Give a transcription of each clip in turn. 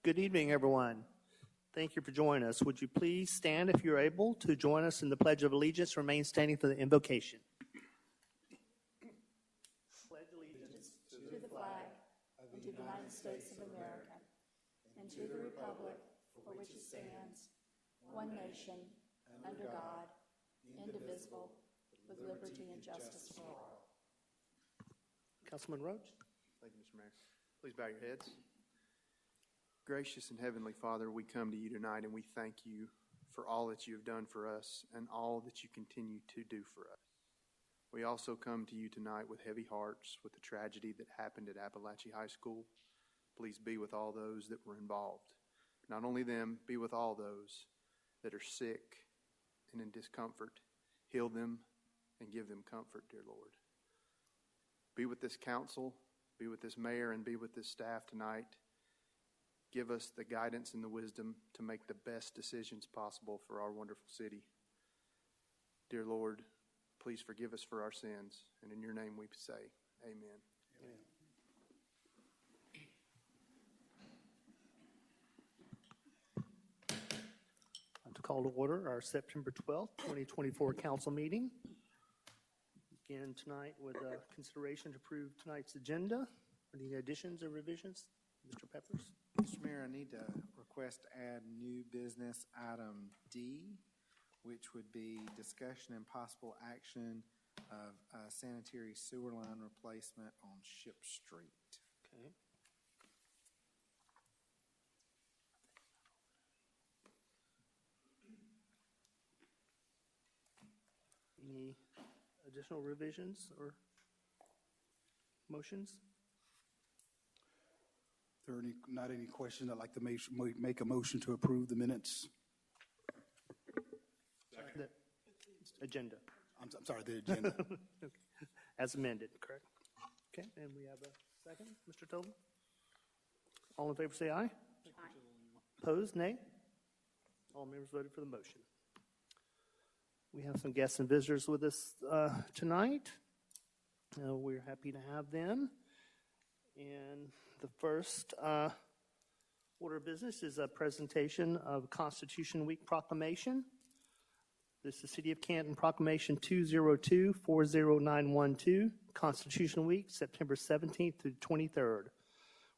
Good evening, everyone. Thank you for joining us. Would you please stand if you're able to join us in the Pledge of Allegiance? Remain standing for the invocation. Pledge allegiance to the flag of the United States of America and to the republic for which it stands, one nation, under God, indivisible, with liberty and justice for all. Councilman Roach. Thank you, Mr. Mayor. Please bow your heads. Gracious and Heavenly Father, we come to you tonight and we thank you for all that you have done for us and all that you continue to do for us. We also come to you tonight with heavy hearts with the tragedy that happened at Appalachia High School. Please be with all those that were involved. Not only them, be with all those that are sick and in discomfort. Heal them and give them comfort, dear Lord. Be with this council, be with this mayor, and be with this staff tonight. Give us the guidance and the wisdom to make the best decisions possible for our wonderful city. Dear Lord, please forgive us for our sins, and in your name we say, amen. Amen. To call to order our September 12th, 2024 council meeting. Begin tonight with consideration to approve tonight's agenda. Any additions or revisions? Mr. Peppers. Mr. Mayor, I need to request to add new business item D, which would be discussion and possible action of sanitary sewer line replacement on Ship Street. Okay. Any additional revisions or motions? If there are not any questions, I'd like to make a motion to approve the minutes. The agenda. I'm sorry, the agenda. Okay. As amended, correct? Okay, and we have a second. Mr. Tobin? All in favor say aye. Aye. Opposed, nay? All members voted for the motion. We have some guests and visitors with us tonight. We're happy to have them. And the first order of business is a presentation of Constitution Week Proclamation. This is City of Canton Proclamation 202-40912, Constitution Week, September 17th through 23rd.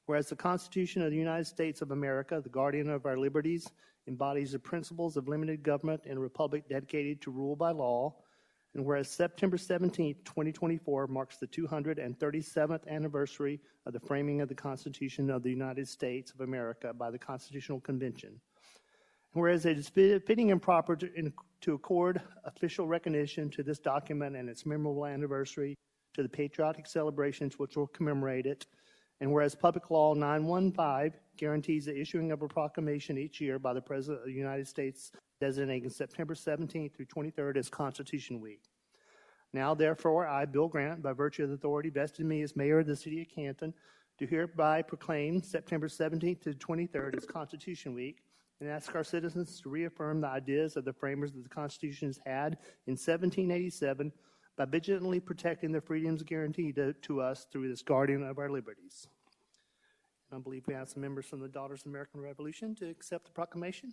Whereas the Constitution of the United States of America, the guardian of our liberties, embodies the principles of limited government and a republic dedicated to rule by law, and whereas September 17th, 2024 marks the 237th anniversary of the framing of the Constitution of the United States of America by the Constitutional Convention. And whereas it is fitting and proper to accord official recognition to this document and its memorable anniversary to the patriotic celebrations which will commemorate it, and whereas Public Law 915 guarantees the issuing of a proclamation each year by the President of the United States designating September 17th through 23rd as Constitution Week. Now, therefore, I, Bill Grant, by virtue of the authority vested in me as mayor of the City of Canton, do hereby proclaim September 17th to 23rd as Constitution Week and ask our citizens to reaffirm the ideas of the framers of the Constitution had in 1787 by vigilantly protecting the freedoms guaranteed to us through this guardian of our liberties. And I believe we have some members from the Daughters of the American Revolution to accept the proclamation.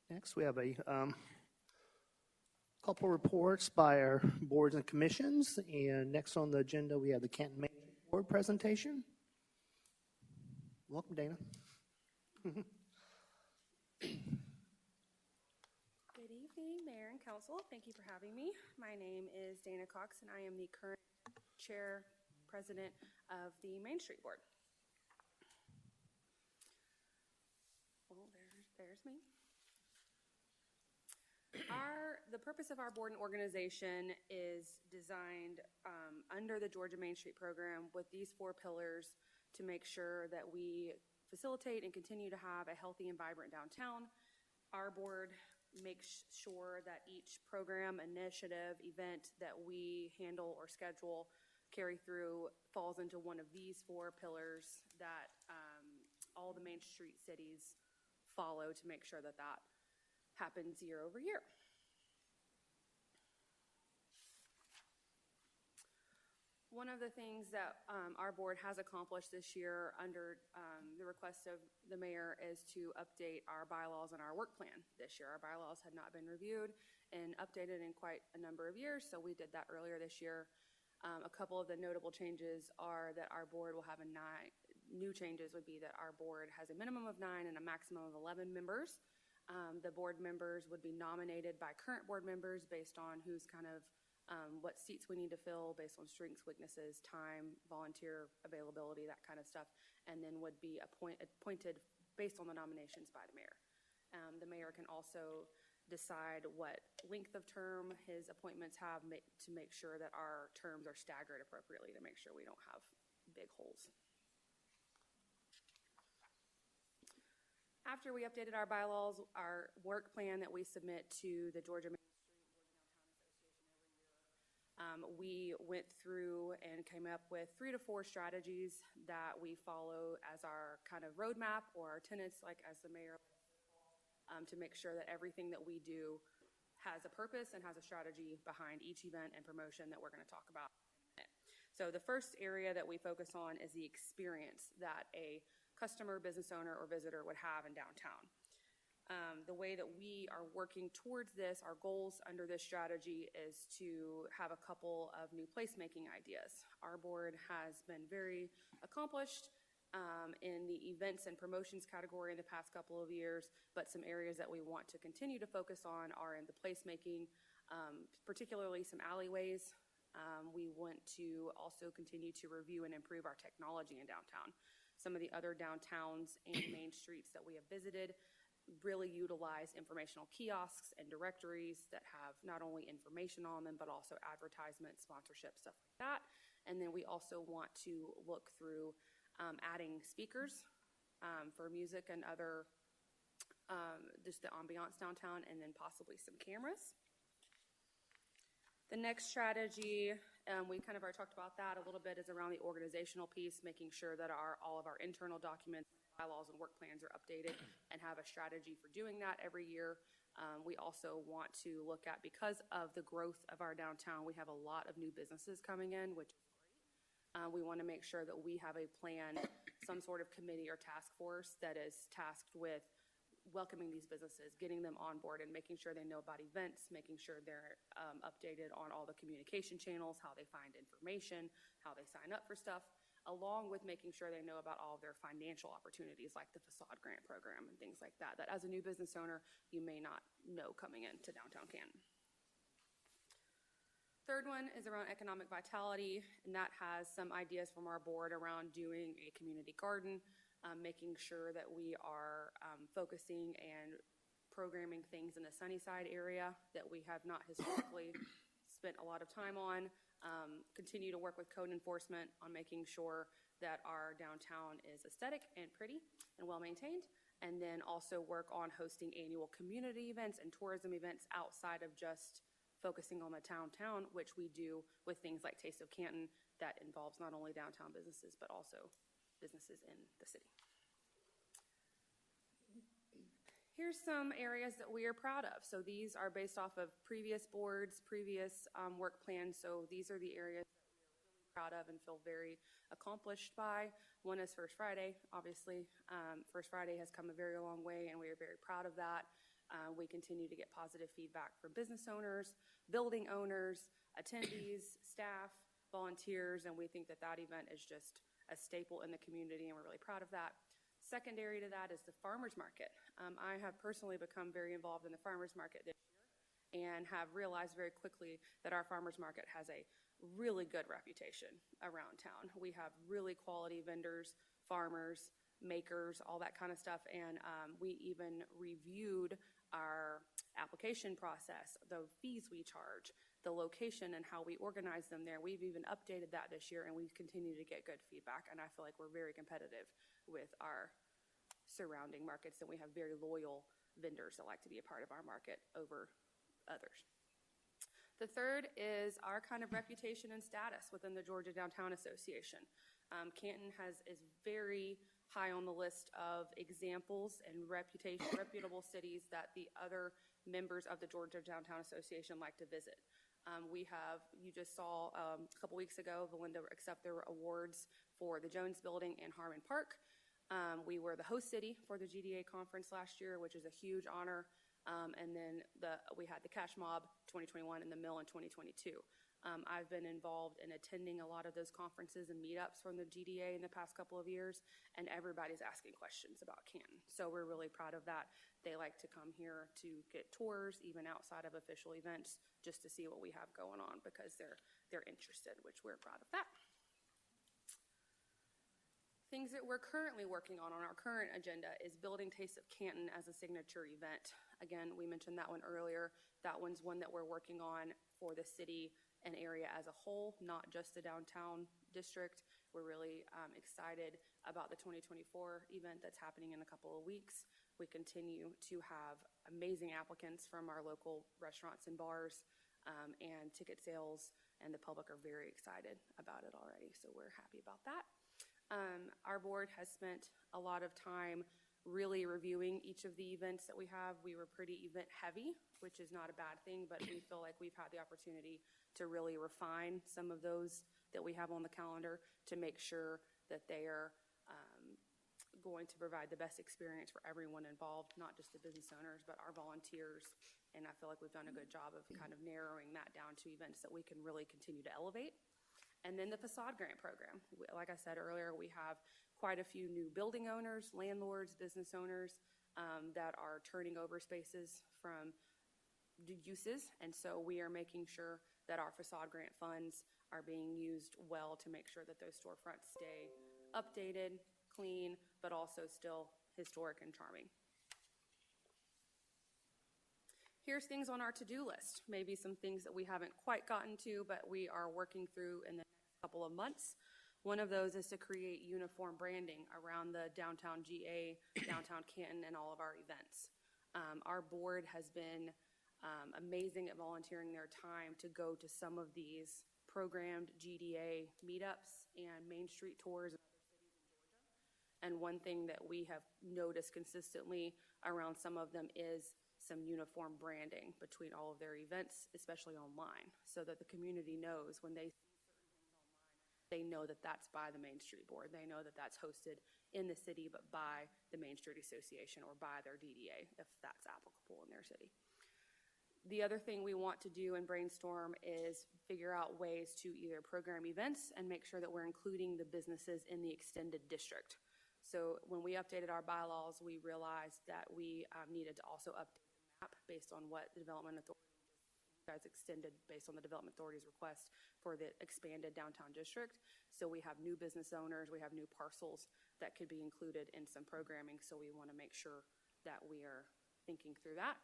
Next, we have a Couple reports by our boards and commissions. And next on the agenda, we have the Canton Main Street Board presentation. Welcome, Dana. Good evening, Mayor and Council. Thank you for having me. My name is Dana Cox, and I am the current Chair President of the Main Street Board. Well, there's me. The purpose of our board and organization is designed under the Georgia Main Street program with these 4 pillars to make sure that we facilitate and continue to have a healthy and vibrant downtown. Our board makes sure that each program, initiative, event that we handle or schedule, carry through, falls into one of these 4 pillars that all the Main Street cities follow to make sure that that happens year over year. One of the things that our board has accomplished this year under the request of the mayor is to update our bylaws and our work plan this year. Our bylaws had not been reviewed and updated in quite a number of years, so we did that earlier this year. A couple of the notable changes are that our board will have new changes would be that our board has a minimum of 9 and a maximum of 11 members. The board members would be nominated by current board members based on who's kind of what seats we need to fill based on strengths, weaknesses, time, volunteer availability, that kind of stuff, and then would be appointed based on the nominations by the mayor. The mayor can also decide what length of term his appointments have to make sure that our terms are staggered appropriately to make sure we don't have big holes. After we updated our bylaws, our work plan that we submit to the Georgia Main Street Downtown Association every year, we went through and came up with 3 to 4 strategies that we follow as our kind of roadmap or our tenets, like as the mayor, to make sure that everything that we do has a purpose and has a strategy behind each event and promotion that we're going to talk about in a minute. So the first area that we focus on is the experience that a customer, business owner, or visitor would have in downtown. The way that we are working towards this, our goals under this strategy is to have a couple of new placemaking ideas. Our board has been very accomplished in the events and promotions category in the past couple of years, but some areas that we want to continue to focus on are in the placemaking, particularly some alleyways. We want to also continue to review and improve our technology in downtown. Some of the other downtowns and main streets that we have visited really utilize informational kiosks and directories that have not only information on them, but also advertisements, sponsorship, stuff like that. And then we also want to look through adding speakers for music and other, just the ambiance downtown, and then possibly some cameras. The next strategy, we kind of already talked about that a little bit, is around the organizational piece, making sure that all of our internal documents, bylaws, and work plans are updated and have a strategy for doing that every year. We also want to look at, because of the growth of our downtown, we have a lot of new businesses coming in, which is great. We want to make sure that we have a plan, some sort of committee or task force that is tasked with welcoming these businesses, getting them on board, and making sure they know about events, making sure they're updated on all the communication channels, how they find information, how they sign up for stuff, along with making sure they know about all of their financial opportunities, like the facade grant program and things like that, that as a new business owner, you may not know coming into downtown Canton. Third one is around economic vitality, and that has some ideas from our board around doing a community garden, making sure that we are focusing and programming things in the Sunnyside area that we have not historically spent a lot of time on. Continue to work with code enforcement on making sure that our downtown is aesthetic and pretty and well maintained, and then also work on hosting annual community events and tourism events outside of just focusing on the downtown, which we do with things like Taste of Canton that involves not only downtown businesses but also businesses in the city. Here's some areas that we are proud of. So these are based off of previous boards, previous work plans. So these are the areas that we are really proud of and feel very accomplished by. One is First Friday, obviously. First Friday has come a very long way, and we are very proud of that. We continue to get positive feedback from business owners, building owners, attendees, staff, volunteers, and we think that that event is just a staple in the community, and we're really proud of that. Secondary to that is the farmers market. I have personally become very involved in the farmers market this year and have realized very quickly that our farmers market has a really good reputation around town. We have really quality vendors, farmers, makers, all that kind of stuff, and we even reviewed our application process, the fees we charge, the location and how we organize them there. We've even updated that this year, and we continue to get good feedback, and I feel like we're very competitive with our surrounding markets, and we have very loyal vendors that like to be a part of our market over others. The third is our kind of reputation and status within the Georgia Downtown Association. Canton is very high on the list of examples and reputable cities that the other members of the Georgia Downtown Association like to visit. You just saw a couple weeks ago, Valinda accept their awards for the Jones Building and Harmon Park. We were the host city for the GDA conference last year, which is a huge honor. And then we had the Cash Mob 2021 and the Mill in 2022. I've been involved in attending a lot of those conferences and meetups from the GDA in the past couple of years, and everybody's asking questions about Canton. So we're really proud of that. They like to come here to get tours, even outside of official events, just to see what we have going on because they're interested, which we're proud of that. Things that we're currently working on our current agenda is building Taste of Canton as a signature event. Again, we mentioned that one earlier. That one's one that we're working on for the city and area as a whole, not just the downtown district. We're really excited about the 2024 event that's happening in a couple of weeks. We continue to have amazing applicants from our local restaurants and bars and ticket sales, and the public are very excited about it already, so we're happy about that. Our board has spent a lot of time really reviewing each of the events that we have. We were pretty event heavy, which is not a bad thing, but we feel like we've had the opportunity to really refine some of those that we have on the calendar to make sure that they are going to provide the best experience for everyone involved, not just the business owners, but our volunteers. And I feel like we've done a good job of kind of narrowing that down to events that we can really continue to elevate. And then the facade grant program. Like I said earlier, we have quite a few new building owners, landlords, business owners that are turning over spaces from uses. And so we are making sure that our facade grant funds are being used well to make sure that those storefronts stay updated, clean, but also still historic and charming. Here's things on our to-do list, maybe some things that we haven't quite gotten to, but we are working through in the next couple of months. One of those is to create uniform branding around the downtown GA, downtown Canton, and all of our events. Our board has been amazing at volunteering their time to go to some of these programmed GDA meetups and Main Street tours in other cities in Georgia. And one thing that we have noticed consistently around some of them is some uniform branding between all of their events, especially online, so that the community knows when they see certain things online, they know that that's by the Main Street Board. They know that that's hosted in the city, but by the Main Street Association or by their DDA, if that's applicable in their city. The other thing we want to do and brainstorm is figure out ways to either program events and make sure that we're including the businesses in the extended district. So when we updated our bylaws, we realized that we needed to also update the map based on what the Development Authority has extended based on the Development Authority's request for the expanded downtown district. So we have new business owners, we have new parcels that could be included in some programming, so we want to make sure that we are thinking through that.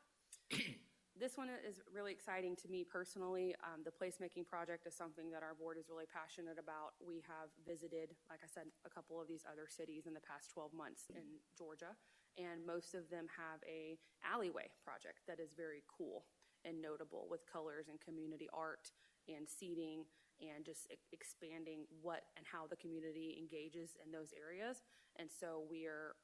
This one is really exciting to me personally. The placemaking project is something that our board is really passionate about. We have visited, like I said, a couple of these other cities in the past 12 months in Georgia, and most of them have a alleyway project that is very cool and notable with colors and community art and seating and just expanding what and how the community engages in those areas. And so we are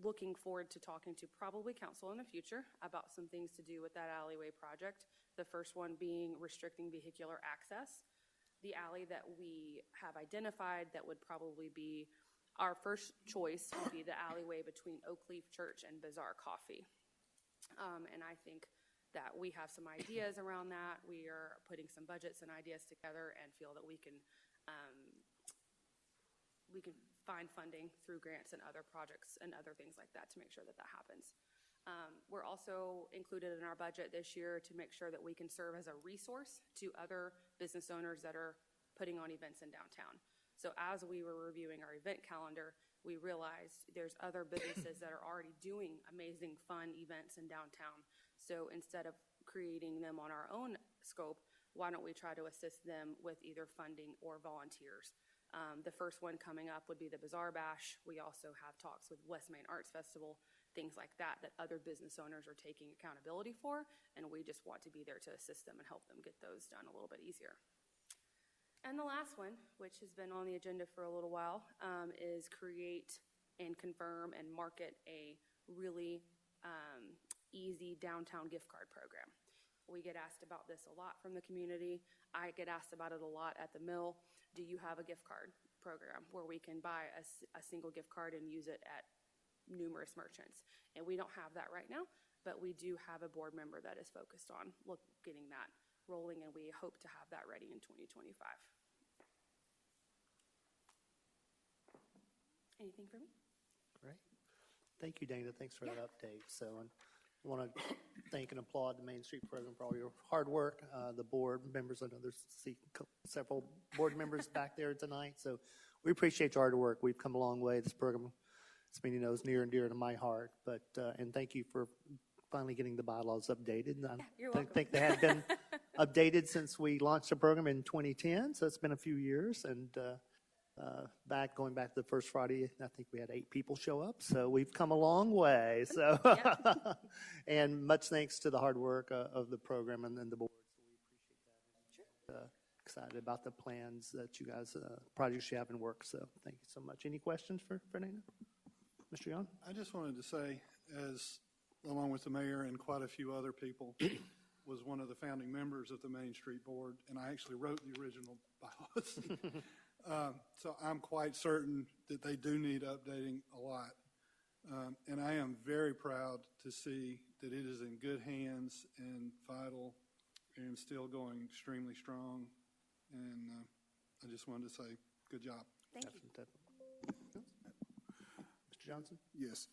looking forward to talking to probably council in the future about some things to do with that alleyway project. The first one being restricting vehicular access. The alley that we have identified that would probably be our first choice would be the alleyway between Oak Leaf Church and Bazaar Coffee. And I think that we have some ideas around that. We are putting some budgets and ideas together and feel that we can find funding through grants and other projects and other things like that to make sure that that happens. We're also included in our budget this year to make sure that we can serve as a resource to other business owners that are putting on events in downtown. So as we were reviewing our event calendar, we realized there's other businesses that are already doing amazing, fun events in downtown. So instead of creating them on our own scope, why don't we try to assist them with either funding or volunteers? The first one coming up would be the Bazaar Bash. We also have talks with West Main Arts Festival, things like that other business owners are taking accountability for, and we just want to be there to assist them and help them get those done a little bit easier. And the last one, which has been on the agenda for a little while, is create and confirm and market a really easy downtown gift card program. We get asked about this a lot from the community. I get asked about it a lot at the mill. Do you have a gift card program where we can buy a single gift card and use it at numerous merchants? And we don't have that right now, but we do have a board member that is focused on getting that rolling, and we hope to have that ready in 2025. Anything for me? Great. Thank you, Dana. Thanks for that update. So I want to thank and applaud the Main Street program for all your hard work. The board members, I know there's several board members back there tonight. So we appreciate your hard work. We've come a long way. This program, this meeting is near and dear to my heart. But and thank you for finally getting the bylaws updated. You're I welcome. think they had been updated since we launched the program in 2010. So it's been a few years. And going back to the first Friday, I think we had 8 people show up. So we've come a long way. So, and much thanks to the hard work of the program and the board. So we appreciate that. Sure. Excited about the plans that you guys, projects you have in work. So thank you so much. Any questions for Fernanda? Mr. Young? I just wanted to say, along with the mayor and quite a few other people, was one of the founding members of the Main Street Board, and I actually wrote the original bylaws. So I'm quite certain that they do need updating a lot. And I am very proud to see that it is in good hands and vital and still going extremely strong. And I just wanted to say, good job. Thank you. Definitely. Mr. Johnson? Yes.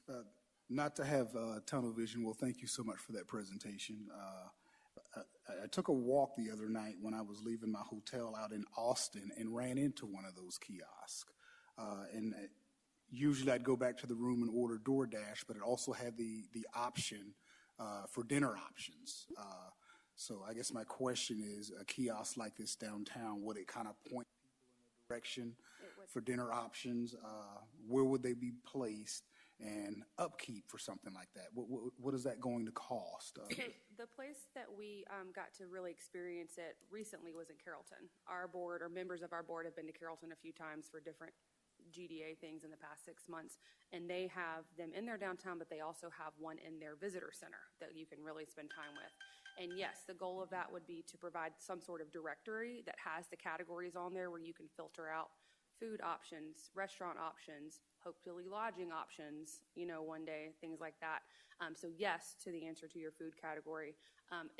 Not to have tunnel vision, well, thank you so much for that presentation. I took a walk the other night when I was leaving my hotel out in Austin and ran into one of those kiosks. And usually I'd go back to the room and order DoorDash, but it also had the option for dinner options. So I guess my question is, a kiosk like this downtown, would it kind of point people in a direction for dinner options? Where would they be placed? And upkeep for something like that? What is that going to cost? So the place that we got to really experience it recently was in Carrollton. Our board, or members of our board, have been to Carrollton a few times for different GDA things in the past 6 months, and they have them in their downtown, but they also have one in their visitor center that you can really spend time with. And yes, the goal of that would be to provide some sort of directory that has the categories on there where you can filter out food options, restaurant options, hopefully lodging options, one day, things like that. So yes, to the answer to your food category,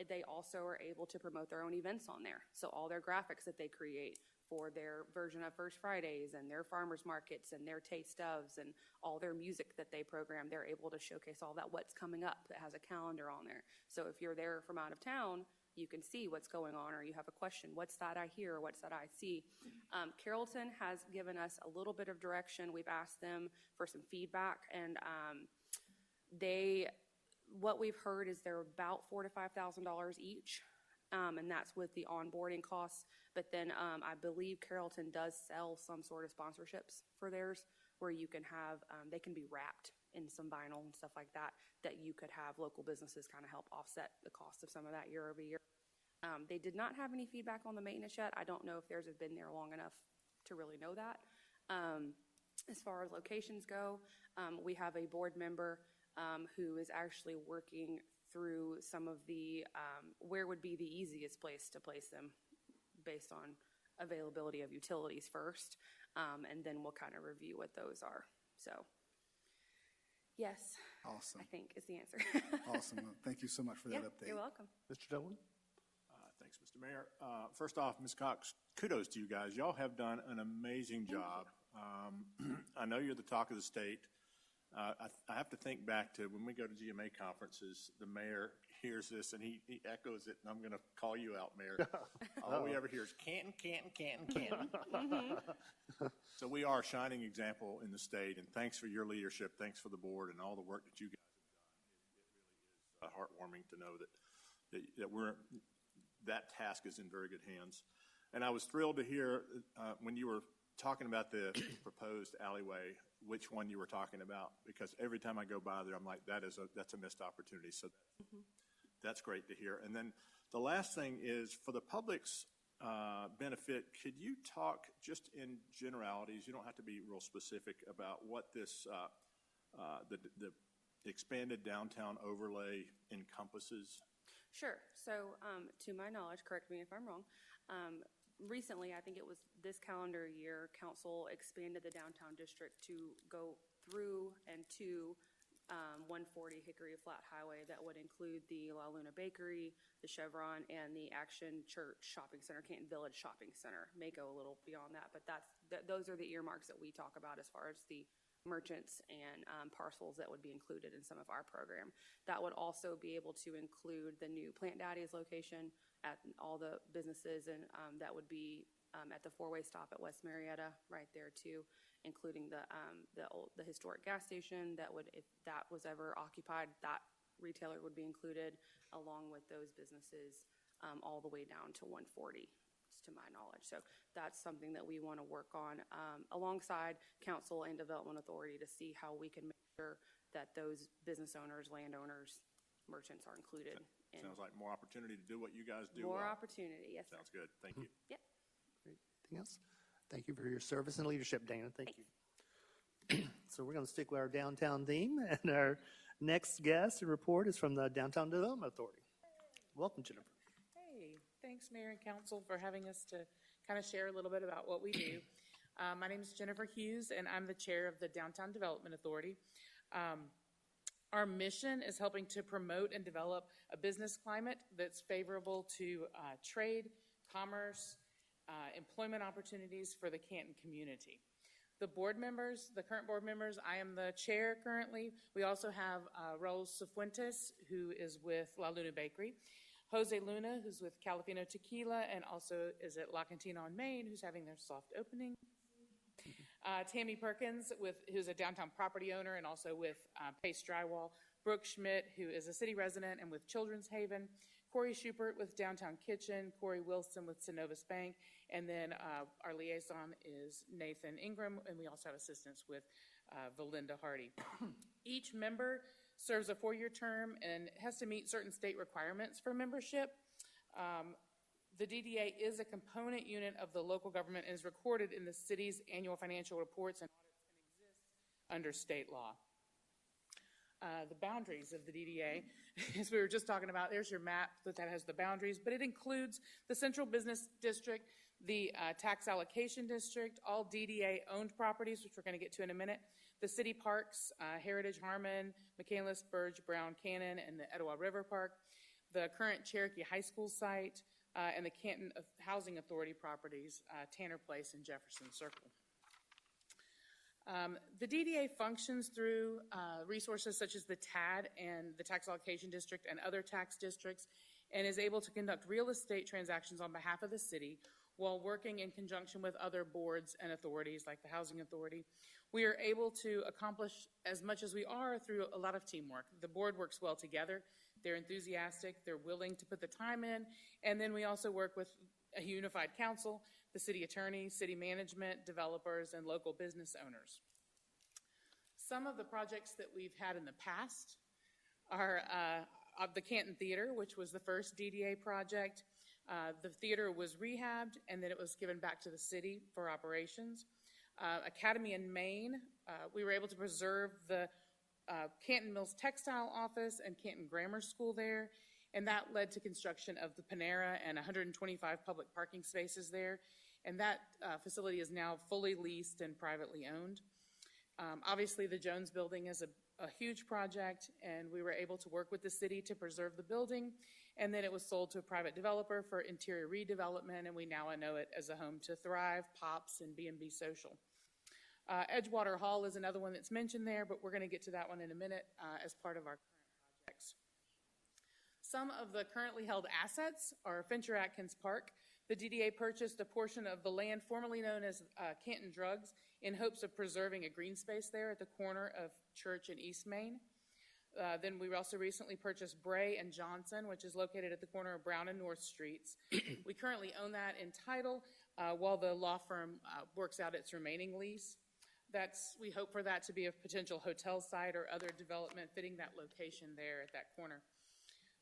they also are able to promote their own events on there. So all their graphics that they create for their version of First Fridays and their farmers markets and their taste ofs and all their music that they program, they're able to showcase all that, what's coming up that has a calendar on there. So if you're there from out of town, you can see what's going on, or you have a question, what's that I hear, or what's that I see? Carrollton has given us a little bit of direction. We've asked them for some feedback, and what we've heard is they're about $4,000 to $5,000 each, and that's with the onboarding costs. But then I believe Carrollton does sell some sort of sponsorships for theirs, where you can have, they can be wrapped in some vinyl and stuff like that, that you could have local businesses kind of help offset the cost of some of that year over year. They did not have any feedback on the maintenance yet. I don't know if theirs have been there long enough to really know that. As far as locations go, we have a board member who is actually working through some of the, where would be the easiest place to place them based on availability of utilities first, and then we'll kind of review what those are. So, yes. Awesome. I think is the answer. Awesome. Well, thank you so much for that Yeah, update. you're welcome. Mr. Dolan? Thanks, Mr. Mayor. First off, Ms. Cox, kudos to you guys. Y'all have done an amazing job. I know you're the talk of the state. I have to think back to when we go to GMA conferences, the mayor hears this and he echoes it, and I'm going to call you out, Mayor. All we ever hear is Canton, Canton, Canton, Canton. So we are a shining example in the state, and thanks for your leadership. Thanks for the board and all the work that you guys have done. It really is heartwarming to know that task is in very good hands. And I was thrilled to hear when you were talking about the proposed alleyway, which one you were talking about, because every time I go by there, I'm like, that's a missed opportunity. So that's great to hear. And then the last thing is, for the public's benefit, could you talk just in generalities, you don't have to be real specific, about what this, the expanded downtown overlay encompasses? Sure. So, to my knowledge, correct me if I'm wrong, recently, I think it was this calendar year, council expanded the downtown district to go through and to 140 Hickory Flat Highway. That would include the La Luna Bakery, the Chevron, and the Action Church Shopping Center, Canton Village Shopping Center. May go a little beyond that, but those are the earmarks that we talk about as far as the merchants and parcels that would be included in some of our program. That would also be able to include the new Plant Daddy's location at all the businesses, and that would be at the four-way stop at West Marietta right there too, including the historic gas station. That would, if that was ever occupied, that retailer would be included along with those businesses all the way down to 140. To my knowledge. So that's something that we want to work on alongside council and development authority to see how we can make sure that those business owners, landowners, merchants are included. Sounds like more opportunity to do what you guys do. More well. opportunity, yes, sir. Sounds good. Thank you. Yep. Great. Anything else? Thank you for your service and leadership, Dana. Thank you. So we're going to stick with our downtown theme, and our next guest and report is from the Downtown Development Authority. Welcome, Jennifer. Hey, thanks, Mayor and Council, for having us to kind of share a little bit about what we do. My name is Jennifer Hughes, and I'm the chair of the Downtown Development Authority. Our mission is helping to promote and develop a business climate that's favorable to trade, commerce, employment opportunities for the Canton community. The board members, the current board members, I am the chair currently. We also have Raul Cifuentes, who is with La Luna Bakery. Jose Luna, who's with Califino Tequila, and also is at La Cantina on Main, who's having their soft opening. Tammy Perkins, who's a downtown property owner and also with Pace Drywall. Brooke Schmidt, who is a city resident and with Children's Haven. Corey Schubert with Downtown Kitchen. Corey Wilson with Synovus Bank. And then our liaison is Nathan Ingram, and we also have assistance with Valinda Hardy. Each member serves a 4-year term and has to meet certain state requirements for membership. The DDA is a component unit of the local government and is recorded in the city's annual financial reports and audits and exists under state law. The boundaries of the DDA, as we were just talking about, there's your map that has the boundaries, but it includes the Central Business District, the Tax Allocation District, all DDA-owned properties, which we're going to get to in a minute, the city parks, Heritage Harmon, McCandless, Burge, Brown, Cannon, and the Etowah River Park, the current Cherokee High School site, and the Canton Housing Authority properties, Tanner Place and Jefferson Circle. The DDA functions through resources such as the TAD and the Tax Allocation District and other tax districts, and is able to conduct real estate transactions on behalf of the city while working in conjunction with other boards and authorities like the Housing Authority. We are able to accomplish as much as we are through a lot of teamwork. The board works well together. They're enthusiastic. They're willing to put the time in. And then we also work with a unified council, the city attorney, city management, developers, and local business owners. Some of the projects that we've had in the past are of the Canton Theater, which was the first DDA project. The theater was rehabbed, and then it was given back to the city for operations. Academy in Maine, we were able to preserve the Canton Mills Textile Office and Canton Grammar School there, and that led to construction of the Panera and 125 public parking spaces there, and that facility is now fully leased and privately owned. Obviously, the Jones Building is a huge project, and we were able to work with the city to preserve the building, and then it was sold to a private developer for interior redevelopment, and we now know it as a home to Thrive, Pops, and B&B Social. Edgewater Hall is another one that's mentioned there, but we're going to get to that one in a minute as part of our current projects. Some of the currently held assets are Fincher Atkins Park. The DDA purchased a portion of the land formerly known as Canton Drugs in hopes of preserving a green space there at the corner of Church and East Main. Then we also recently purchased Bray and Johnson, which is located at the corner of Brown and North Streets. We currently own that in title while the law firm works out its remaining lease. We hope for that to be a potential hotel site or other development fitting that location there at that corner.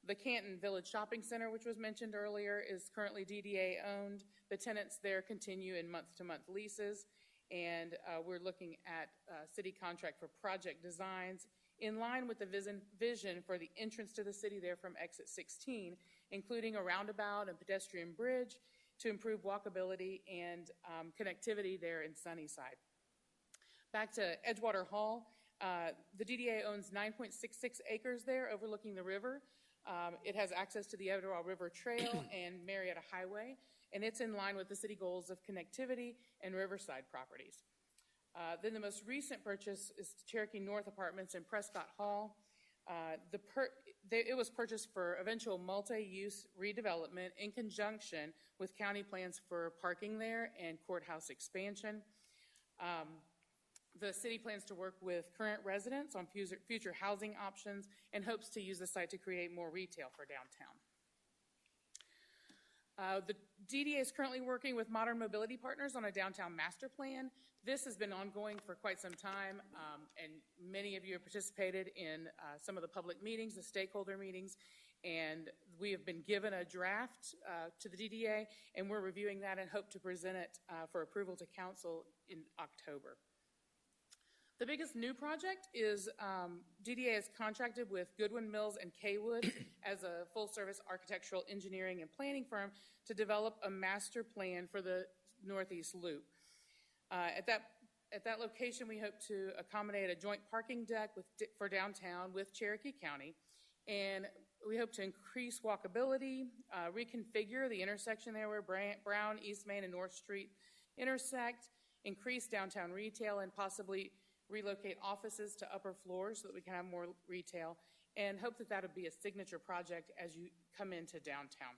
The Canton Village Shopping Center, which was mentioned earlier, is currently DDA owned. The tenants there continue in month-to-month leases, and we're looking at a city contract for project designs in line with the vision for the entrance to the city there from exit 16, including a roundabout and pedestrian bridge to improve walkability and connectivity there in Sunnyside. Back to Edgewater Hall, the DDA owns 9.66 acres there overlooking the river. It has access to the Etowah River Trail and Marietta Highway, and it's in line with the city goals of connectivity and riverside properties. Then the most recent purchase is Cherokee North Apartments in Prescott Hall. It was purchased for eventual multi-use redevelopment in conjunction with county plans for parking there and courthouse expansion. The city plans to work with current residents on future housing options and hopes to use the site to create more retail for downtown. The DDA is currently working with Modern Mobility Partners on a downtown master plan. This has been ongoing for quite some time, and many of you have participated in some of the public meetings, the stakeholder meetings, and we have been given a draft to the DDA, and we're reviewing that and hope to present it for approval to council in October. The biggest new project is DDA is contracted with Goodwin Mills and Kaywood as a full-service architectural engineering and planning firm to develop a master plan for the Northeast Loop. At that location, we hope to accommodate a joint parking deck for downtown with Cherokee County, and we hope to increase walkability, reconfigure the intersection there where Brown, East Main, and North Street intersect, increase downtown retail, and possibly relocate offices to upper floors so that we can have more retail, and hope that that would be a signature project as you come into downtown.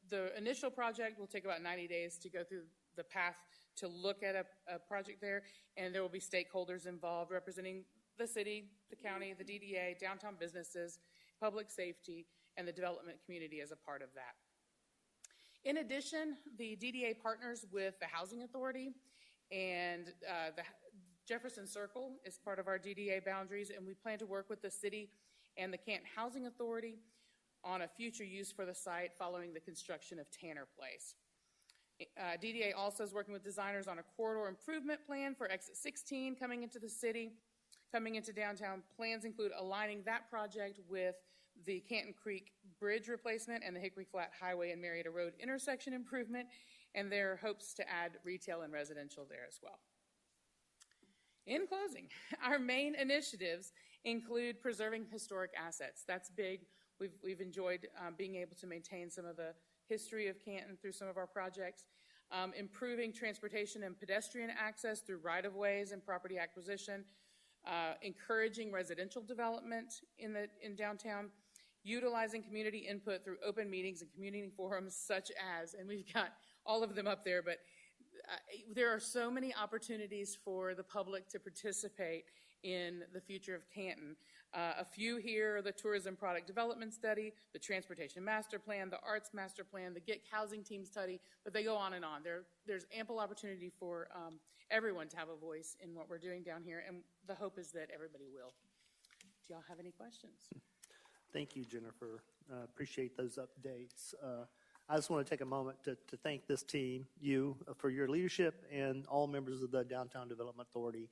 The initial project will take about 90 days to go through the path to look at a project there, and there will be stakeholders involved representing the city, the county, the DDA, downtown businesses, public safety, and the development community as a part of that. In addition, the DDA partners with the Housing Authority, and the Jefferson Circle is part of our DDA boundaries, and we plan to work with the city and the Canton Housing Authority on a future use for the site following the construction of Tanner Place. DDA also is working with designers on a corridor improvement plan for exit 16 coming into the city. Coming into downtown, plans include aligning that project with the Canton Creek Bridge replacement and the Hickory Flat Highway and Marietta Road intersection improvement, and there are hopes to add retail and residential there as well. In closing, our main initiatives include preserving historic assets. That's big. We've enjoyed being able to maintain some of the history of Canton through some of our projects, improving transportation and pedestrian access through right-of-ways and property acquisition, encouraging residential development in downtown, utilizing community input through open meetings and community forums such as, and we've got all of them up there, but there are so many opportunities for the public to participate in the future of Canton. A few here are the Tourism Product Development Study, the Transportation Master Plan, the Arts Master Plan, the Get Housing Team Study, but they go on and on. There's ample opportunity for everyone to have a voice in what we're doing down here, and the hope is that everybody will. Do y'all have any questions? Thank you, Jennifer. Appreciate those updates. I just want to take a moment to thank this team, you, for your leadership, and all members of the Downtown Development Authority.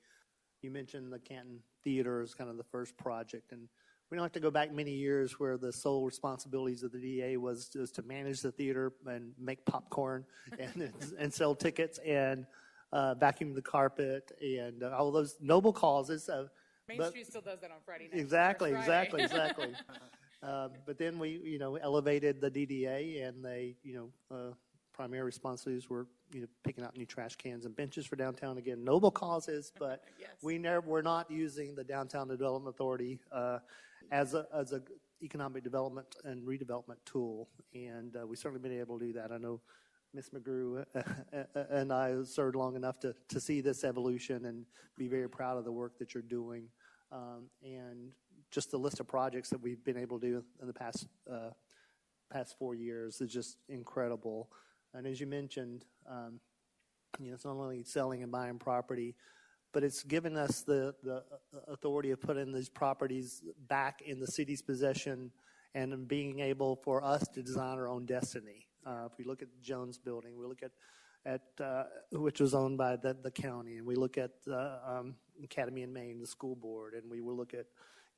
You mentioned the Canton Theater as kind of the first project, and we don't have to go back many years where the sole responsibilities of the DA was to manage the theater and make popcorn and sell tickets. And vacuum the carpet, and all those noble causes. Main But- Street still does that on Friday night. Exactly, First Friday. exactly. But then we, elevated the DDA, and they, primary responsibilities were, picking out new trash cans and benches for downtown. Again, noble causes, but Yes. we're not using the Downtown Development Authority as a economic development and redevelopment tool, and we certainly been able to do that. I know Ms. McGrew and I served long enough to see this evolution and be very proud of the work that you're doing. And just the list of projects that we've been able to do in the past 4 years is just incredible. And as you mentioned, it's not only selling and buying property, but it's given us the authority of putting these properties back in the city's possession and being able for us to design our own destiny. If we look at the Jones Building, we look at which was owned by the county, and we look at Academy in Maine, the school board, and we will look at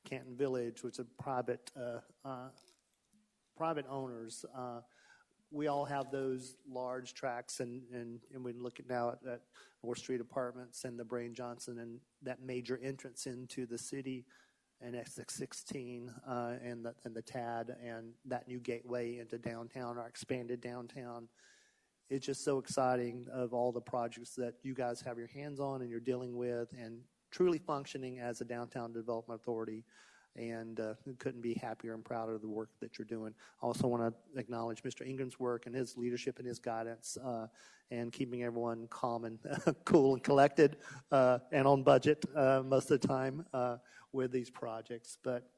Canton Village, which is private owners. We all have those large tracts, and we look at now at North Street Apartments and the Brain Johnson and that major entrance into the city, and Exit 16 and the TAD and that new gateway into downtown, our expanded downtown. It's just so exciting of all the projects that you guys have your hands on and you're dealing with and truly functioning as a downtown development authority. And couldn't be happier and prouder of the work that you're doing. I also want to acknowledge Mr. Ingram's work and his leadership and his guidance and keeping everyone calm and cool and collected and on budget most of the time with these projects. But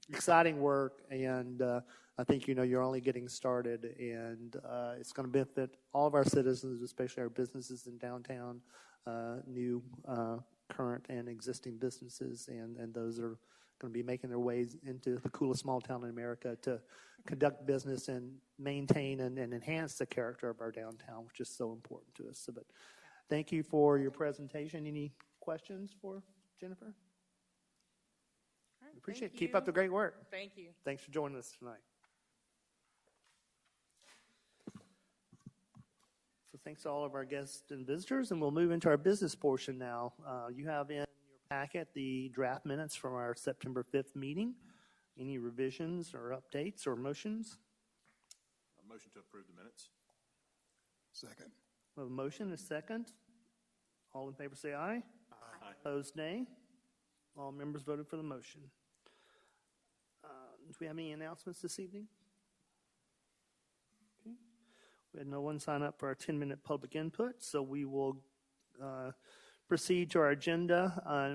exciting work, and I think you're only getting started, and it's going to benefit all of our citizens, especially our businesses in downtown, new, current, and existing businesses, and those are going to be making their ways into the coolest small town in America to conduct business and maintain and enhance the character of our downtown, which is so important to us. So, but thank you for your presentation. Any questions for Jennifer? All right, Appreciate it. thank Keep you. up the great work. Thank you. Thanks for joining us tonight. So thanks to all of our guests and visitors, and we'll move into our business portion now. You have in your packet the draft minutes from our September 5th meeting. Any revisions or updates or motions? A motion to approve the minutes. Second. We have a motion and a second. All in favor say aye. Aye. Opposed, nay. All members voted for the motion. Do we have any announcements this evening? Okay. We had no one sign up for our 10-minute public input, so we will proceed to our agenda.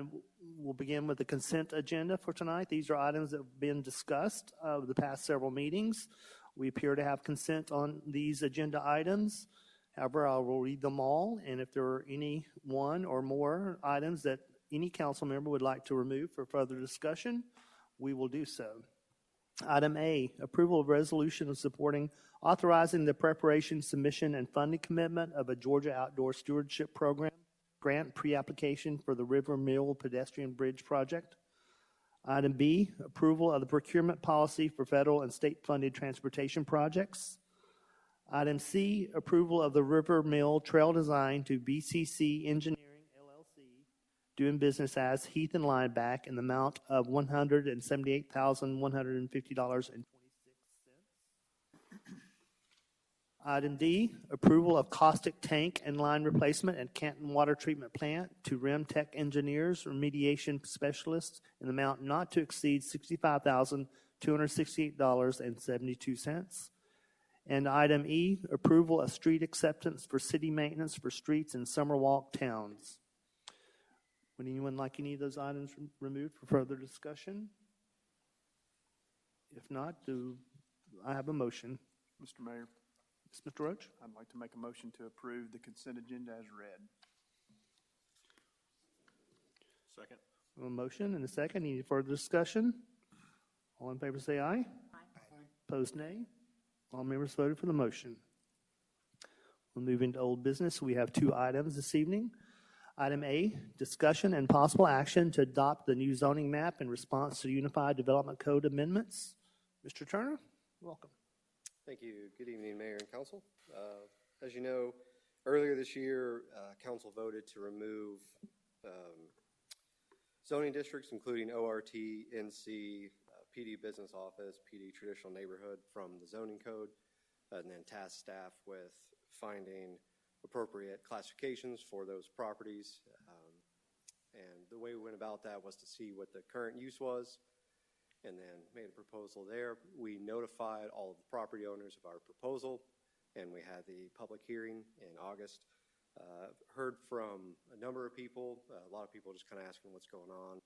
We'll begin with the consent agenda for tonight. These are items that have been discussed over the past several meetings. We appear to have consent on these agenda items. However, I will read them all, and if there are any one or more items that any council member would like to remove for further discussion, we will do so. Item A, approval of resolution of supporting authorizing the preparation, submission, and funding commitment of a Georgia Outdoor Stewardship Program grant pre-application for the River Mill Pedestrian Bridge Project. Item B, approval of the procurement policy for federal and state-funded transportation projects. Item C, approval of the River Mill Trail Design to BCC Engineering, LLC, doing business as Heath and Lineback in the amount of $178,150.26. Item D, approval of caustic tank and line replacement at Canton Water Treatment Plant to Rim Tech Engineers Remediation Specialists in the amount not to exceed $65,268.72. And item E, approval of street acceptance for city maintenance for streets in Summerwalk towns. Would anyone like any of those items removed for further discussion? If not, do I have a motion? Mr. Mayor, Mr. Roach? I'd like to make a motion to approve the consent agenda as read. Second. A motion and a second. Any further discussion? All in favor say aye. Aye. Opposed, nay. All members voted for the motion. We'll move into old business. We have two items this evening. Item A, discussion and possible action to adopt the new zoning map in response to Unified Development Code amendments. Mr. Turner, welcome. Thank you. Good evening, Mayor and Council. As you know, Earlier this year, council voted to remove zoning districts, including ORT, NC, PD Business Office, PD Traditional Neighborhood from the zoning code, and then task staff with finding appropriate classifications for those properties. And the way we went about that was to see what the current use was and then made a proposal there. We notified all of the property owners of our proposal, and we had the public hearing in August. Heard from a number of people, a lot of people just kind of asking what's going on.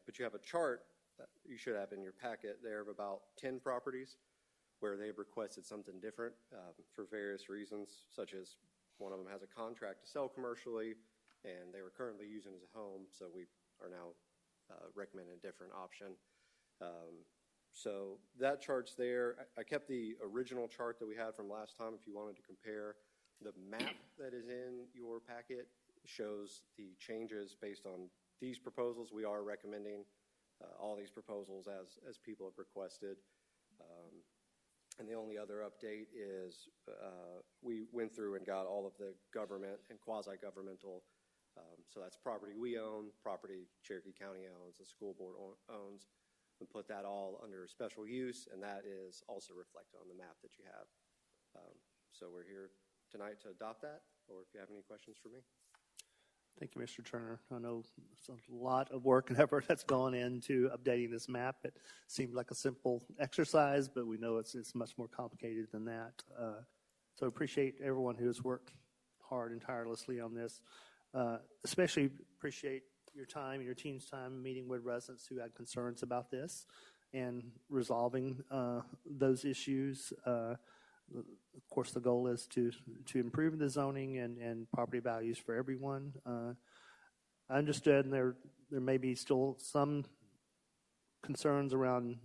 But you have a chart that you should have in your packet there of about 10 properties where they've requested something different for various reasons, such as one of them has a contract to sell commercially, and they were currently using it as a home, so we are now recommending a different option. So that chart's there. I kept the original chart that we had from last time if you wanted to compare. The map that is in your packet shows the changes based on these proposals. We are recommending all these proposals as people have requested. And the only other update is we went through and got all of the government and quasi-governmental, so that's property we own, property Cherokee County owns, the school board owns, and put that all under special use, and that is also reflected on the map that you have. So we're here tonight to adopt that, or if you have any questions for me. Thank you, Mr. Turner. I know it's a lot of work and effort that's gone into updating this map. It seemed like a simple exercise, but we know it's much more complicated than that. So appreciate everyone who has worked hard and tirelessly on this. Especially appreciate your time and your team's time meeting with residents who had concerns about this and resolving those issues. Of course, the goal is to improve the zoning and property values for everyone. I understood there may be still some concerns around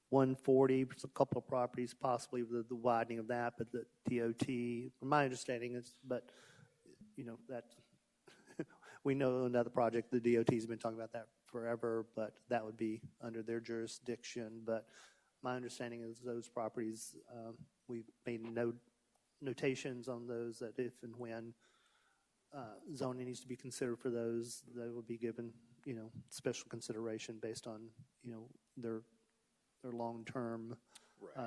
140, a couple of properties, possibly the widening of that, but the DOT, from my understanding, that we know another project, the DOT has been talking about that forever, but that would be under their jurisdiction. But my understanding is those properties, we've made notations on those that if and when zoning needs to be considered for those, they will be given, special consideration based on, their long-term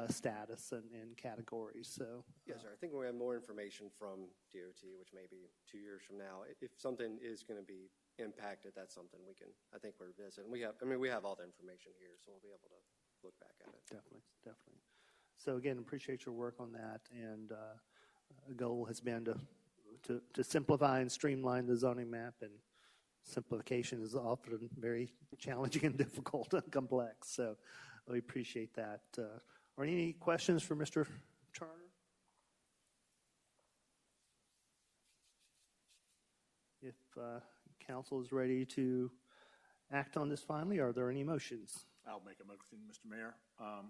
status and categories. So yes, sir. I think we have more information from DOT, which may be 2 years from now. If something is going to be impacted, that's something we can, I think, revisit. And we have all the information here, so we'll be able to look back at it. Definitely. So again, appreciate your work on that, and the goal has been to simplify and streamline the zoning map, and simplification is often very challenging and difficult and complex. So we appreciate that. Are any questions for Mr. Turner? If council is ready to act on this finally, are there any motions? I'll make a motion, Mr. Mayor.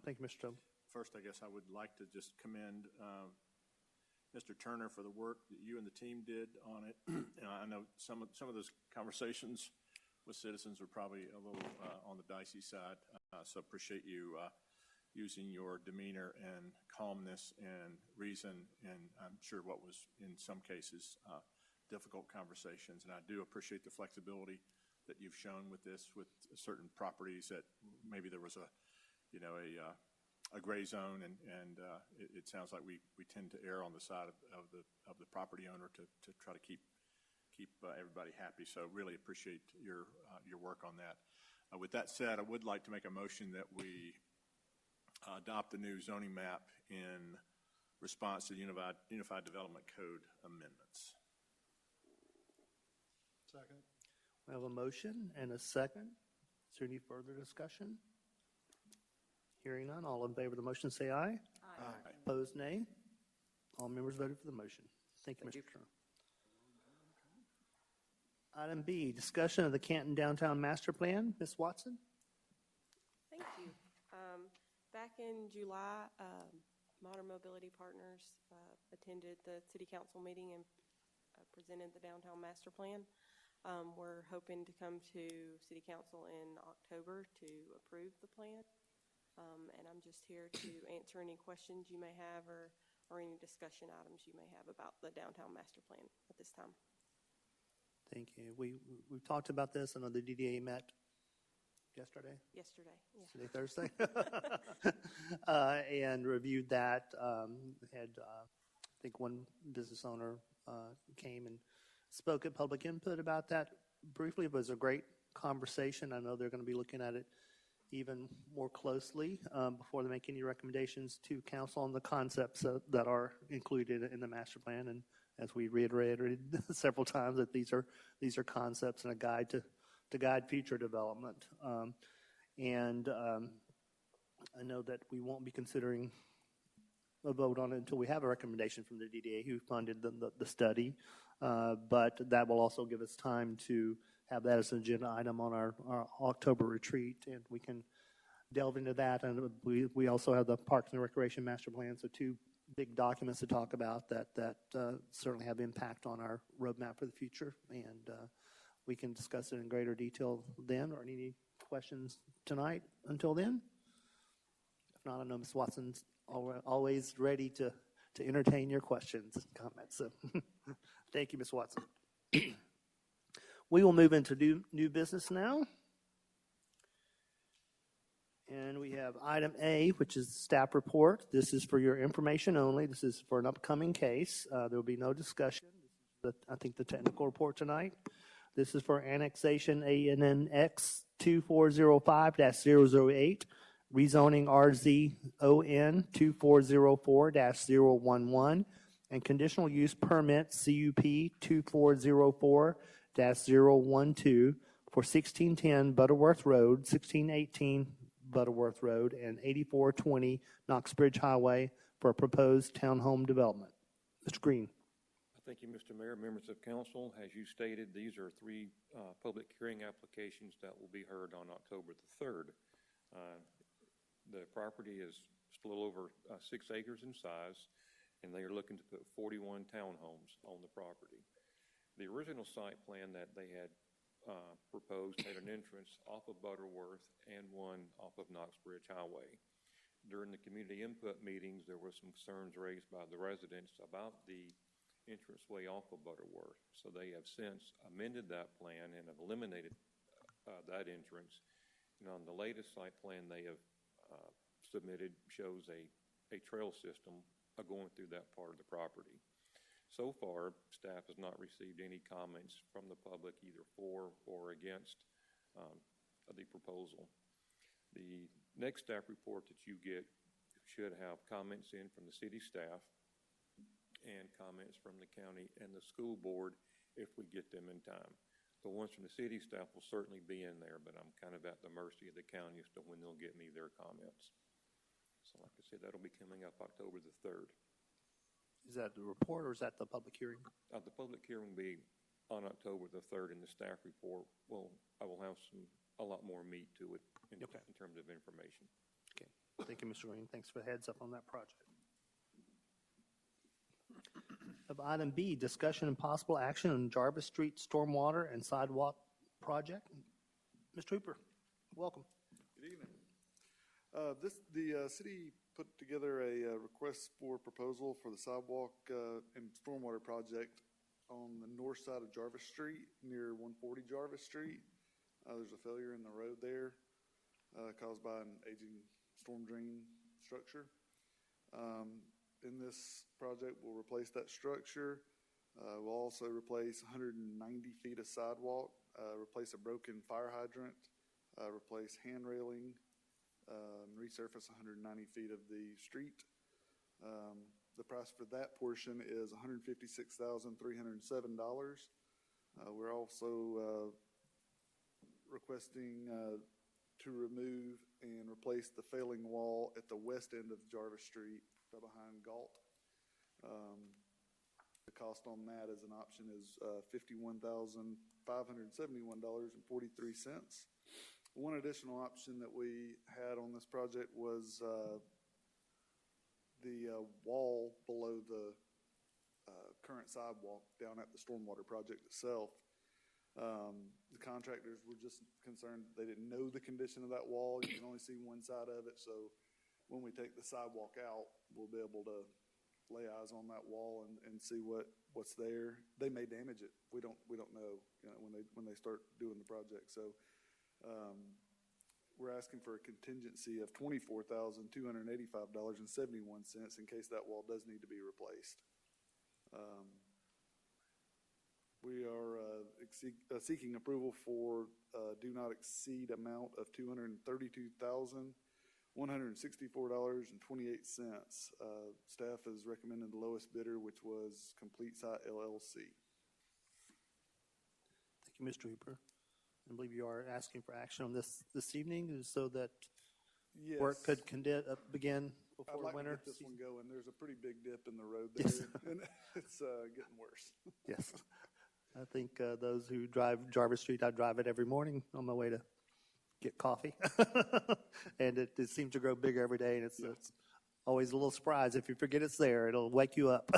Thank you, Mr. Tobin. First, I guess I would like to just commend Mr. Turner for the work that you and the team did on it. I know some of those conversations with citizens were probably a little on the dicey side, so appreciate you using your demeanor and calmness and reason, and I'm sure what was in some cases difficult conversations. And I do appreciate the flexibility that you've shown with this, with certain properties that maybe there was a gray zone, and it sounds like we tend to err on the side of the property owner to try to keep everybody happy. So really appreciate your work on that. With that said, I would like to make a motion that we adopt the new zoning map in response to the Unified Development Code amendments. Second. We have a motion and a second. Is there any further discussion? Hearing none, all in favor of the motion say aye. Aye. Opposed, nay. All members voted for the motion. Thank you, Mr. Turner. Item B, discussion of the Canton Downtown Master Plan. Ms. Watson? Thank you. Back in July, Modern Mobility Partners attended the City Council meeting and presented the Downtown Master Plan. We're hoping to come to City Council in October to approve the plan. And I'm just here to answer any questions you may have or or any discussion items you may have about the downtown master plan at this time. Thank you. We've talked about this. I know the DDA met yesterday, Yesterday, yeah. Thursday, and reviewed that. Had I think one business owner came and spoke at public input about that briefly. It was a great conversation. I know they're going to be looking at it even more closely before they make any recommendations to council on the concepts that are included in the master plan. And as we reiterated several times, that these are concepts and a guide to guide future development. I know that we won't be considering a vote on it until we have a recommendation from the DDA who funded the study. But that will also give us time to have that as an agenda item on our October retreat, and we can delve into that. And we also have the Parks and Recreation Master Plan, so two big documents to talk about that certainly have impact on our roadmap for the future. And we can discuss it in greater detail then, or any questions tonight until then. If not, I know Ms. Watson's always ready to entertain your questions and comments. So thank you, Ms. Watson. We will move into new business now. And we have item A, which is the staff report. This is for your information only. This is for an upcoming case. There will be no discussion. This is I think the technical report tonight. This is for annexation ANNX 2405-008, rezoning RZON 2404-011, and conditional use permit CUP 2404-012 for 1610 Butterworth Road, 1618 Butterworth Road, and 8420 Knoxbridge Highway for a proposed townhome development. Mr. Green. Thank you, Mr. Mayor, members of council. As you stated, these are three public hearing applications that will be heard on October the 3rd. The property is just a little over 6 acres in size, and they are looking to put 41 townhomes on the property. The original site plan that they had proposed had an entrance off of Butterworth and one off of Knoxbridge Highway. During the community input meetings, there were some concerns raised by the residents about the entranceway off of Butterworth. So they have since amended that plan and have eliminated that entrance. And on the latest site plan they have submitted shows a trail system going through that part of the property. So far, staff has not received any comments from the public either for or against the proposal. The next staff report that you get should have comments in from the city staff and comments from the county and the school board if we get them in time. The ones from the city staff will certainly be in there, but I'm kind of at the mercy of the county as to when they'll get me their comments. So like I said, that'll be coming up October the 3rd. Is that the report or is that the public hearing? The public hearing will be on October the 3rd, and the staff report I will have a lot more meat to it in terms of information. Okay. Thank you, Mr. Green. Thanks for the heads up on that project. Of item B, discussion and possible action on Jarvis Street stormwater and sidewalk project. Mr. Hooper, welcome. Good evening. The city put together a request for proposal for the sidewalk and stormwater project on the north side of Jarvis Street near 140 Jarvis Street. There's a failure in the road there caused by an aging storm drain structure. In this project, we'll replace that structure. We'll also replace 190 feet of sidewalk, replace a broken fire hydrant, replace hand railing, resurface 190 feet of the street. The price for that portion is $156,307. We're also requesting to remove and replace the failing wall at the west end of Jarvis Street behind Galt. The cost on that as an option is $51,571.43. One additional option that we had on this project was the wall below the current sidewalk down at the stormwater project itself. The contractors were just concerned they didn't know the condition of that wall. You can only see one side of it, so when we take the sidewalk out, we'll be able to lay eyes on that wall and see what's there. They may damage it. We don't know, when they start doing the project. So we're asking for a contingency of $24,285.71 in case that wall does need to be replaced. We are seeking approval for do not exceed amount of $232,164.28. Staff has recommended the lowest bidder, which was Complete Site LLC. Thank you, Mr. Hooper. I believe you are asking for action on this evening so that Yes. work could begin I'd before like winter to get this one season. going. There's a pretty big dip in the road there, Yes. and it's getting worse. Yes. I think those who drive Jarvis Street, I drive it every morning on my way to get coffee. And it seems to grow bigger every day, and it's always a little surprise. If you forget it's there, it'll wake you up.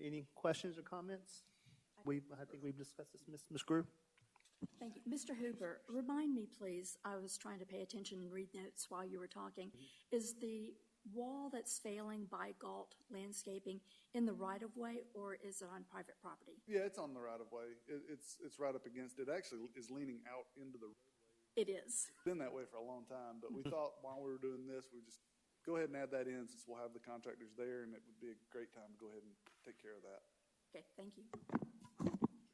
Any questions or comments? I think we've discussed this, Ms. Grew. Thank you. Mr. Hooper, remind me, please, I was trying to pay attention and read notes while you were talking. Is the wall that's failing by Galt Landscaping in the right-of-way, or is it on private property? Yeah, it's on the right-of-way. It's right up against it. Actually, is leaning out into the roadway. It is. It's been that way for a long time, but we thought while we were doing this, we just go ahead and add that in since we'll have the contractors there, and it would be a great time to go ahead and take care of that. Okay, thank you.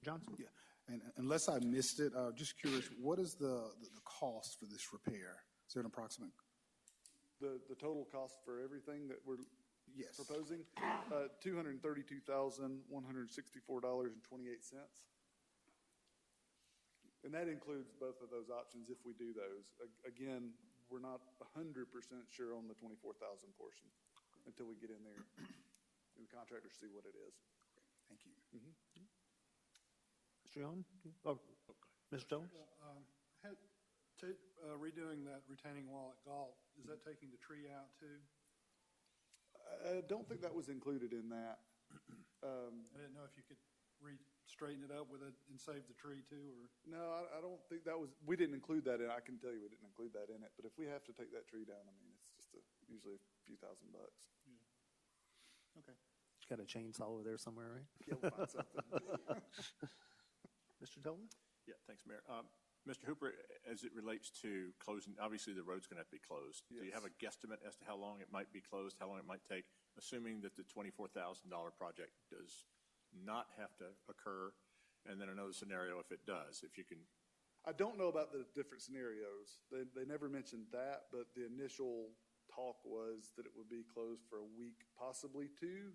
Johnson? Yeah, and unless I missed it, just curious, what is the cost for this repair? Is there an approximate? The total cost for everything that we're Yes. proposing, $232,164.28. And that includes both of those options if we do those. Again, we're not 100% sure on the 24,000 portion until we get in there and the contractors see what it is. Thank you. Mr. Young? Oh, Mr. Jones? Redoing that retaining wall at Galt, is that taking the tree out too? I don't think that was included in that. I didn't know if you could straighten it up with it and save the tree too, or? No, I don't think that was, we didn't include that in, I can tell you we didn't include that in it, but if we have to take that tree down, I mean, it's just usually a few $1,000. Yeah. Okay. Got a chainsaw over there somewhere, right? Yeah, we'll find something. Mr. Dolan? Yeah, thanks, Mayor. Mr. Hooper, as it relates to closing, obviously the road's going to have to be closed. Do you have a guesstimate as to how long it might be closed, how long it might take, assuming that the $24,000 project does not have to occur, and then another scenario if it does, if you can? I don't know about the different scenarios. They never mentioned that, but the initial talk was that it would be closed for a week, possibly two,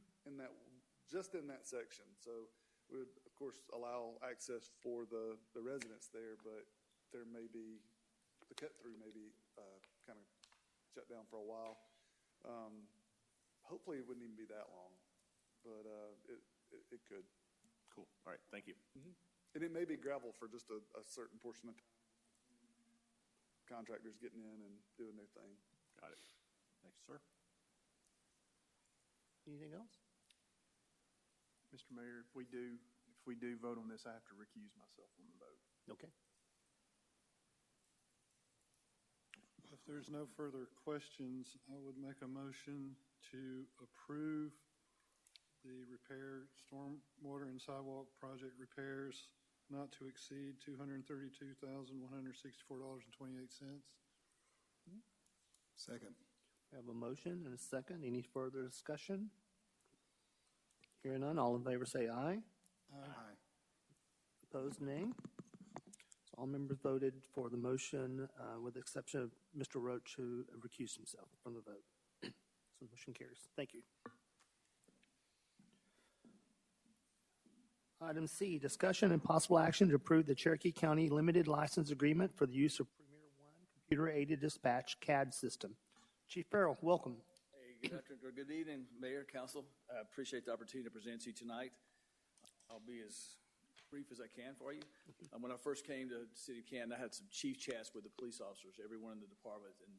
just in that section. So we would, of course, allow access for the residents there, but there may be, the cut-through may be kind of shut down for a while. Hopefully it wouldn't even be that long, but it could. Cool. All right. Thank you. Mm-hmm. And it may be gravel for just a certain portion of time. Contractors getting in and doing their thing. Got it. Thanks, sir. Anything else? Mr. Mayor, if we do vote on this, I have to recuse myself from the vote. Okay. If there's no further questions, I would make a motion to approve the stormwater and sidewalk project repairs not to exceed $232,164.28. Second. We have a motion and a second. Any further discussion? Hearing none, all in favor say aye. Aye. Opposed, nay. So all members voted for the motion with the exception of Mr. Roach, who recused himself from the vote. So the motion carries. Thank you. Item C, discussion and possible action to approve the Cherokee County Limited License Agreement for the use of Premier One computer-aided dispatch CAD system. Chief Farrell, welcome. Hey, good afternoon, or good evening, Mayor, Council. I appreciate the opportunity to present to you tonight. I'll be as brief as I can for you. When I first came to the city of Canton, I had some chief chats with the police officers, everyone in the department, and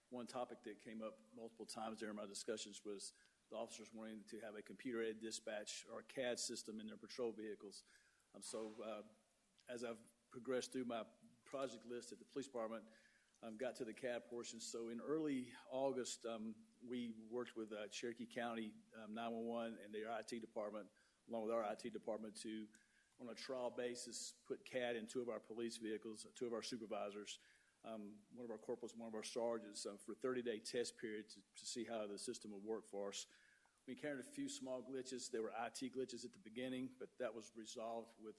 one topic that came up multiple times during my discussions was the officers wanting to have a computer-aided dispatch or a CAD system in their patrol vehicles. So as I've progressed through my project list at the police department, got to the CAD portion. So in early August, we worked with Cherokee County 911 and their IT department, along with our IT department, to, on a trial basis, put CAD in 2 of our police vehicles, 2 of our supervisors, one of our corporals, one of our sergeants, for a 30-day test period to see how the system would work for us. We encountered a few small glitches. There were IT glitches at the beginning, but that was resolved with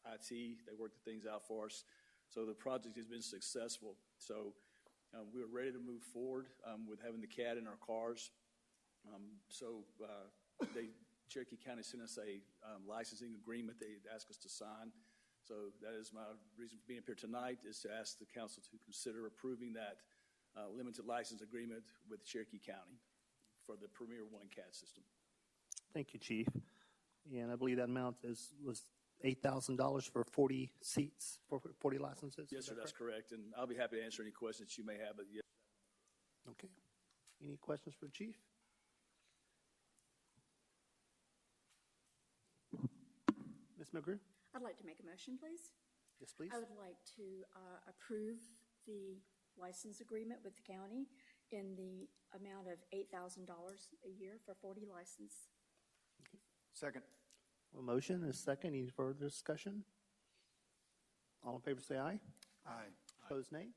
IT. They worked the things out for us. So the project has been successful. So we were ready to move forward with having the CAD in our cars. Cherokee County sent us a licensing agreement they asked us to sign. So that is my reason for being up here tonight, is to ask the council to consider approving that limited license agreement with Cherokee County for the Premier One CAD system. Thank you, Chief. And I believe that amount was $8,000 for 40 seats, for 40 licenses? Yes, sir, that's correct. And I'll be happy to answer any questions you may have. But yes. Okay. Any questions for the Chief? Ms. McGrew? I'd like to make a motion, please. Yes, please. I would like to approve the license agreement with the county in the amount of $8,000 a year for 40 license. Second. A motion and a second. Any further discussion? All in favor say aye. Aye. Opposed, nay.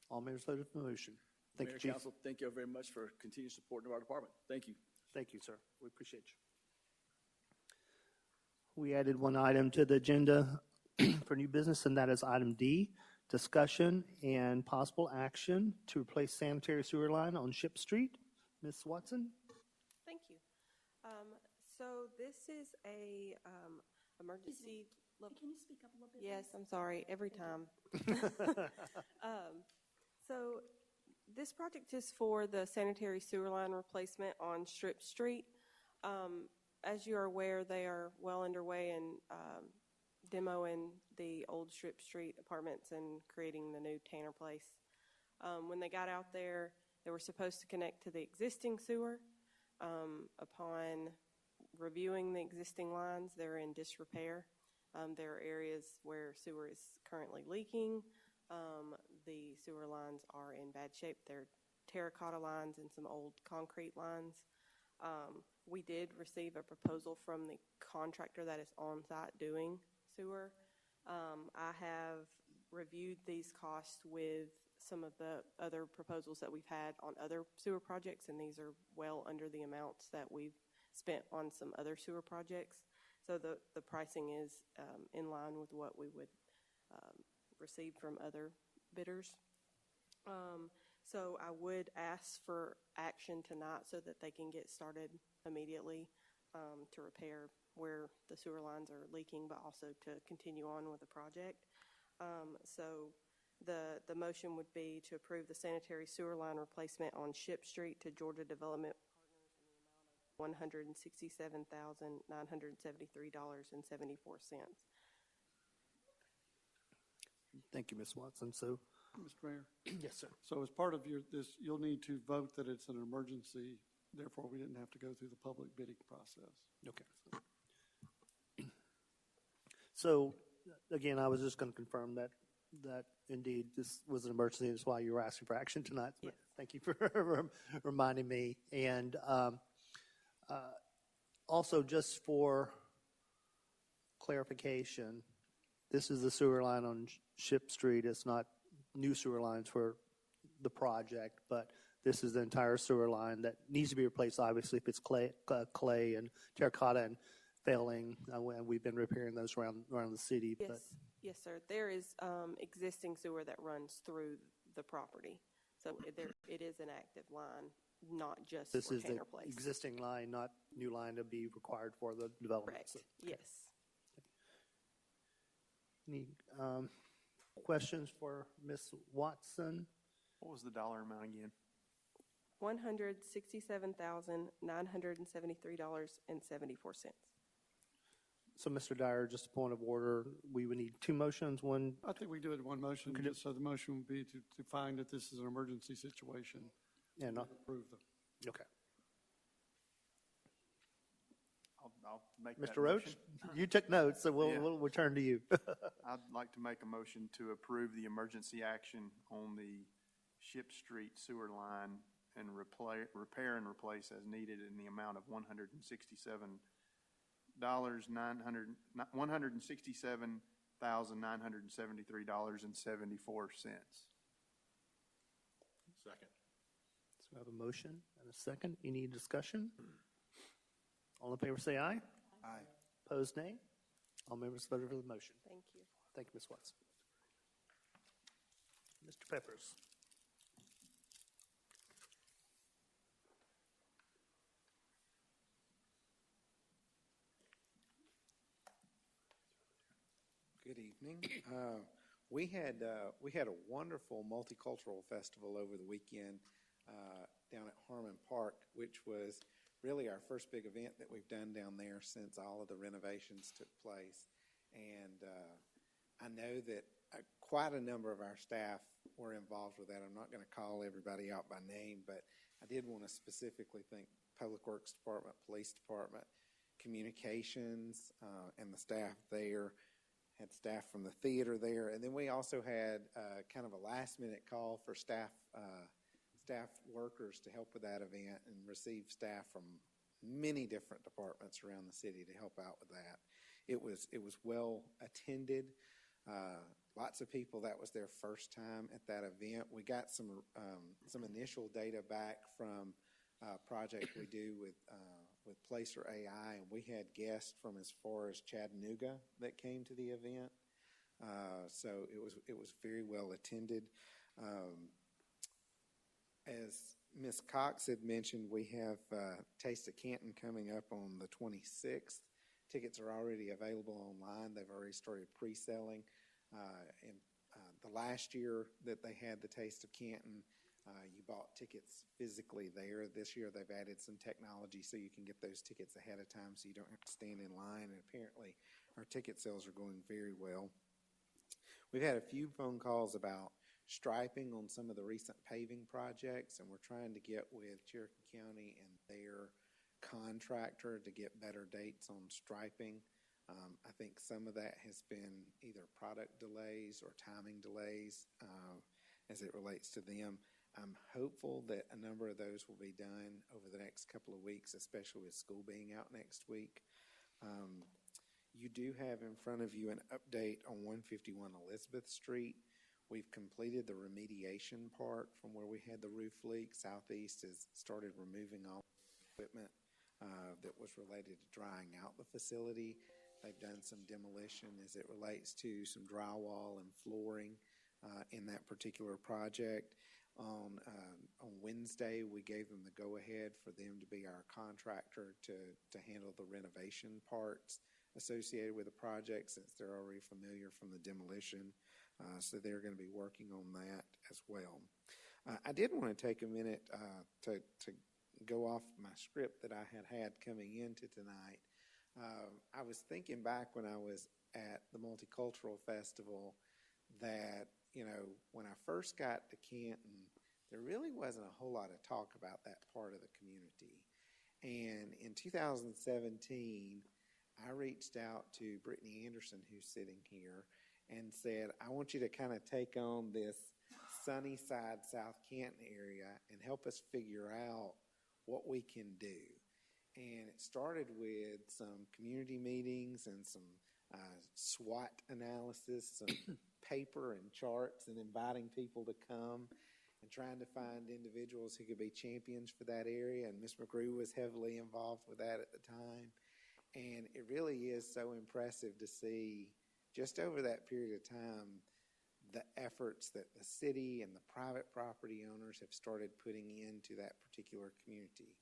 All members voted for the motion. Thank Mayor, you, Chief. Council, thank you very much for continued support of our department. Thank you. Thank you, sir. We appreciate you. We added one item to the agenda for new business, and that is item D, discussion and possible action to replace sanitary sewer line on Ship Street. Ms. Watson? Thank you. So this is a emergency. Can you speak up a little bit? Yes, I'm sorry. Every time. So this project is for the sanitary sewer line replacement on Strip Street. As you are aware, they are well underway in demoing the old Strip Street apartments and creating the new Tanner Place. When they got out there, they were supposed to connect to the existing sewer. Upon reviewing the existing lines, they're in disrepair. There are areas where sewer is currently leaking. The sewer lines are in bad shape. They're terracotta lines and some old concrete lines. We did receive a proposal from the contractor that is on site doing sewer. I have reviewed these costs with some of the other proposals that we've had on other sewer projects, and these are well under the amounts that we've spent on some other sewer projects. So the pricing is in line with what we would receive from other bidders. So I would ask for action tonight so that they can get started immediately to repair where the sewer lines are leaking, but also to continue on with the project. So the motion would be to approve the sanitary sewer line replacement on Ship Street to Georgia Development Partners in the amount of $167,973.74. Thank you, Ms. Watson. So, Mr. Mayor? yes, sir. So as part of this, you'll need to vote that it's an emergency. Therefore, we didn't have to go through the public bidding process. Okay. So, again, I was just going to confirm that indeed this was an emergency. That's why you were asking for action tonight. Yes. Thank you for reminding me. And also, just for clarification, this is the sewer line on Ship Street. It's not new sewer lines for the project, but this is the entire sewer line that needs to be replaced, obviously, if it's clay and terracotta and failing. And we've been repairing those around the city. Yes, But yes, sir. There is existing sewer that runs through the property. So it is an active line, not just this for is the Tanner Place. existing line, not new line to be required for the development. Correct, So, yes. any questions for Ms. Watson? What was the dollar amount again? $167,973.74. So, Mr. Dyer, just a point of order, we would need two motions. One, I think we do it in one motion. Okay. So the motion would be to find that this is an emergency situation. and Approve them. okay. I'll make that Mr. Roach, motion. you took notes, so Yeah. we'll return to you. I'd like to make a motion to approve the emergency action on the Ship Street sewer line and repair and replace as needed in the amount of $167,973.74. Second. So we have a motion and a second. Any discussion? All in favor say aye. Aye. Opposed, nay. All members voted for the motion. Thank you. Thank you, Ms. Watson. Mr. Peppers. Good evening. We had a wonderful multicultural festival over the weekend down at Harmon Park, which was really our first big event that we've done down there since all of the renovations took place. And I know that quite a number of our staff were involved with that. I'm not going to call everybody out by name, but I did want to specifically thank Public Works Department, Police Department, Communications, and the staff there. Had staff from the theater there, and then we also had kind of a last-minute call for staff workers to help with that event, and received staff from many different departments around the city to help out with that. It was well attended. Lots of people, that was their first time at that event. We got some initial data back from a project we do with Placer AI, and we had guests from as far as Chattanooga that came to the event. So it was very well attended. As Ms. Cox had mentioned, we have Taste of Canton coming up on the 26th. Tickets are already available online. They've already started pre-selling. And the last year that they had the Taste of Canton, you bought tickets physically there. This year they've added some technology so you can get those tickets ahead of time so you don't have to stand in line. And apparently our ticket sales are going very well. We've had a few phone calls about striping on some of the recent paving projects, and we're trying to get with Cherokee County and their contractor to get better dates on striping. I think some of that has been either product delays or timing delays as it relates to them. I'm hopeful that a number of those will be done over the next couple of weeks, especially with school being out next week. You do have in front of you an update on 151 Elizabeth Street. We've completed the remediation part from where we had the roof leak. Southeast has started removing all equipment that was related to drying out the facility. They've done some demolition as it relates to some drywall and flooring in that particular project. On Wednesday, we gave them the go-ahead for them to be our contractor to handle the renovation parts associated with the project, since they're already familiar from the demolition. So they're going to be working on that as well. I did want to take a minute to go off my script that I had coming into tonight. I was thinking back when I was at the Multicultural Festival that, when I first got to Canton, there really wasn't a whole lot of talk about that part of the community. And in 2017, I reached out to Brittany Anderson, who's sitting here, and said, I want you to kind of take on this Sunnyside, South Canton area and help us figure out what we can do. And it started with some community meetings and some SWOT analysis, some paper and charts, and inviting people to come and trying to find individuals who could be champions for that area. And Ms. McGrew was heavily involved with that at the time. And it really is so impressive to see, just over that period of time, the efforts that the city and the private property owners have started putting into that particular community.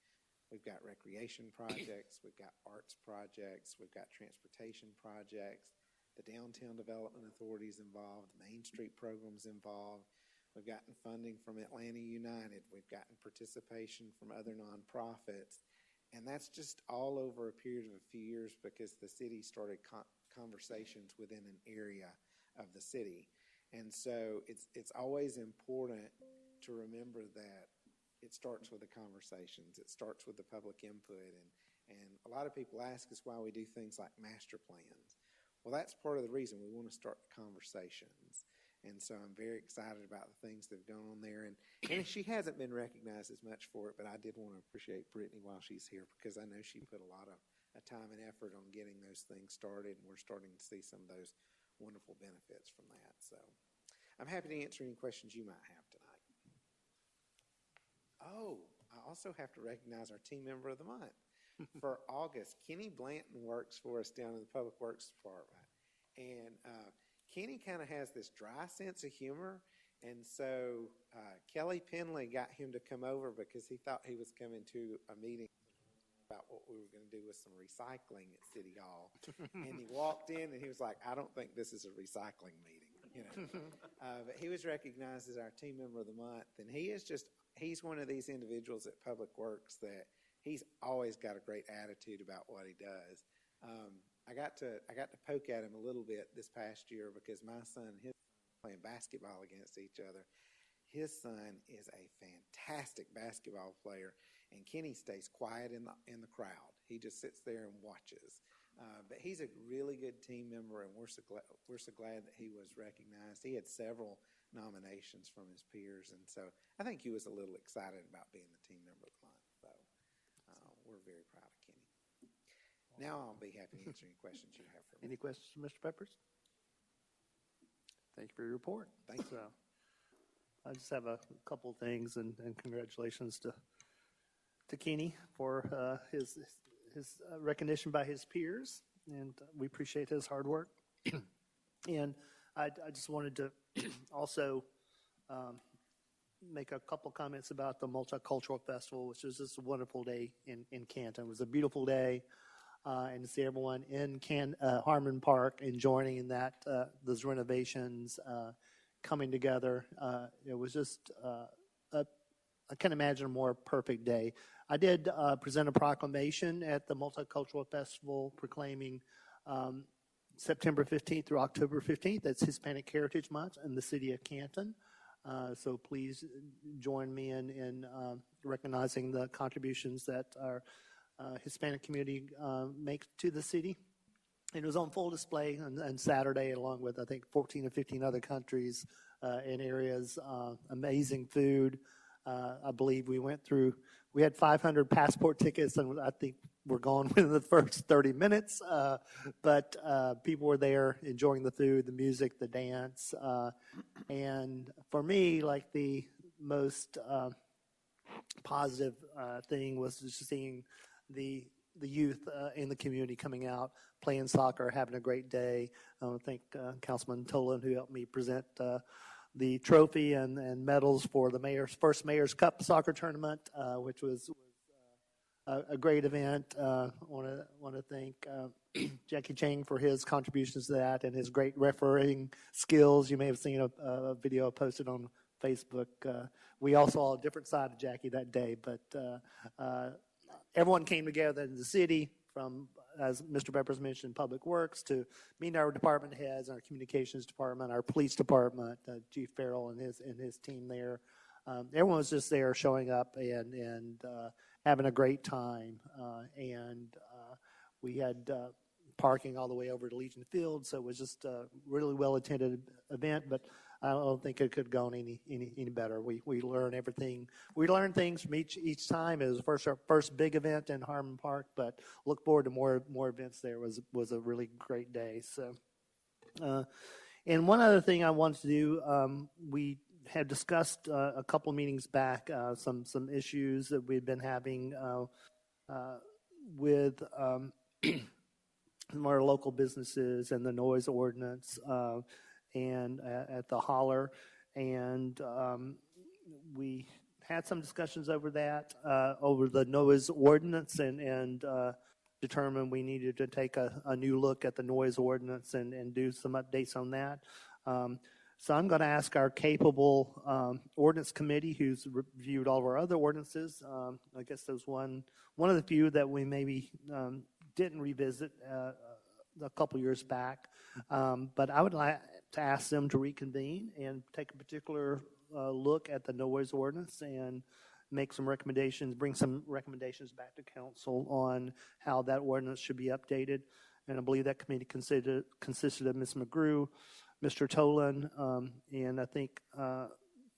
We've got recreation projects, we've got arts projects, we've got transportation projects, the Downtown Development Authority is involved, Main Street programs involved. We've gotten funding from Atlanta United. We've gotten participation from other nonprofits. And that's just all over a period of a few years because the city started conversations within an area of the city. And so it's always important to remember that it starts with the conversations. It starts with the public input. And a lot of people ask us why we do things like master plans. Well, that's part of the reason we want to start the conversations. And so I'm very excited about the things that have gone on there. And she hasn't been recognized as much for it, but I did want to appreciate Brittany while she's here, because I know she put a lot of time and effort on getting those things started, and we're starting to see some of those wonderful benefits from that. So I'm happy to answer any questions you might have tonight. Oh, I also have to recognize our team member of the month. For August, Kenny Blanton works for us down in the Public Works Department. And Kenny kind of has this dry sense of humor. And so Kelly Penley got him to come over because he thought he was coming to a meeting about what we were going to do with some recycling at City Hall. And he walked in and he was like, I don't think this is a recycling meeting. You know, but he was recognized as our team member of the month. And he's one of these individuals at Public Works that he's always got a great attitude about what he does. I got to poke at him a little bit this past year because my son and his son playing basketball against each other. His son is a fantastic basketball player, and Kenny stays quiet in the crowd. He just sits there and watches. But he's a really good team member, and we're so glad that he was recognized. He had several nominations from his peers, and so I think he was a little excited about being the team member of the month. So we're very proud of Kenny. Now I'll be happy to answer any questions you have for me. Any questions for Mr. Peppers? Thank you for your report. Thank you. I just have a couple things, and congratulations to Kenny for his recognition by his peers, and we appreciate his hard work. And I just wanted to also make a couple comments about the Multicultural Festival, which was just a wonderful day in Canton. It was a beautiful day, and to see everyone in Harmon Park enjoying in that those renovations coming together. It was just I can't imagine a more perfect day. I did present a proclamation at the Multicultural Festival proclaiming September 15th through October 15th. That's Hispanic Heritage Month in the city of Canton. So please join me in recognizing the contributions that our Hispanic community makes to the city. It was on full display on Saturday, along with, I think, 14 or 15 other countries and areas. Amazing food. I believe we had 500 passport tickets, and I think we're gone within the first 30 minutes. But people were there enjoying the food, the music, the dance. And for me, like the most positive thing was just seeing the youth in the community coming out, playing soccer, having a great day. I want to thank Councilman Tolan, who helped me present the trophy and medals for the first Mayor's Cup soccer tournament, which was a great event. I want to thank Jackie Chang for his contributions to that and his great refereeing skills. You may have seen a video posted on Facebook. We all saw a different side of Jackie that day, but everyone came together in the city, from, as Mr. Peppers mentioned, Public Works, to meet our department heads, our communications department, our police department, Chief Farrell and his team there. Everyone was just there showing up and having a great time. And we had parking all the way over to Legion Field, so it was just a really well-attended event, but I don't think it could have gone any better. We learned everything. We learned things from each time. It was our first big event in Harmon Park, but look forward to more events there. It was a really great day. So, and one other thing I wanted to do, we had discussed a couple meetings back some issues that we've been having with more local businesses and the noise ordinance. And at the holler, and we had some discussions over that, over the noise ordinance, and determined we needed to take a new look at the noise ordinance and do some updates on that. So I'm going to ask our capable ordinance committee, who's reviewed all of our other ordinances. I guess there's one of the few that we maybe didn't revisit a couple years back, but I would like to ask them to reconvene and take a particular look at the noise ordinance and make some recommendations, bring some recommendations back to council on how that ordinance should be updated. And I believe that committee consisted of Ms. McGrew, Mr. Tolan, and I think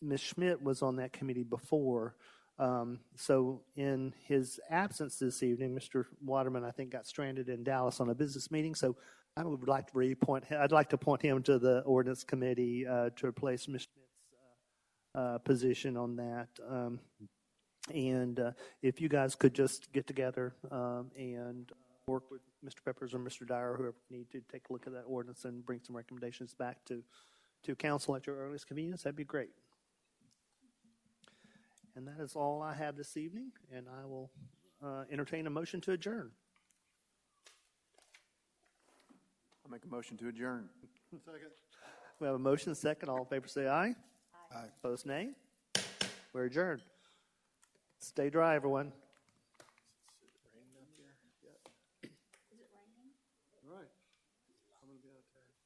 Ms. Schmidt was on that committee before. So in his absence this evening, Mr. Waterman, I think, got stranded in Dallas on a business meeting. So I would like to I'd like to appoint him to the ordinance committee to replace Ms. Schmidt's position on that. And if you guys could just get together and work with Mr. Peppers or Mr. Dyer, whoever need to take a look at that ordinance and bring some recommendations back to council at your earliest convenience, that'd be great. And that is all I have this evening, and I will entertain a motion to adjourn. I'll make a motion to adjourn. Second. We have a motion, second. All in favor say aye. Aye. Opposed, nay. We're adjourned. Stay dry, everyone. Right. I'm going to be out there.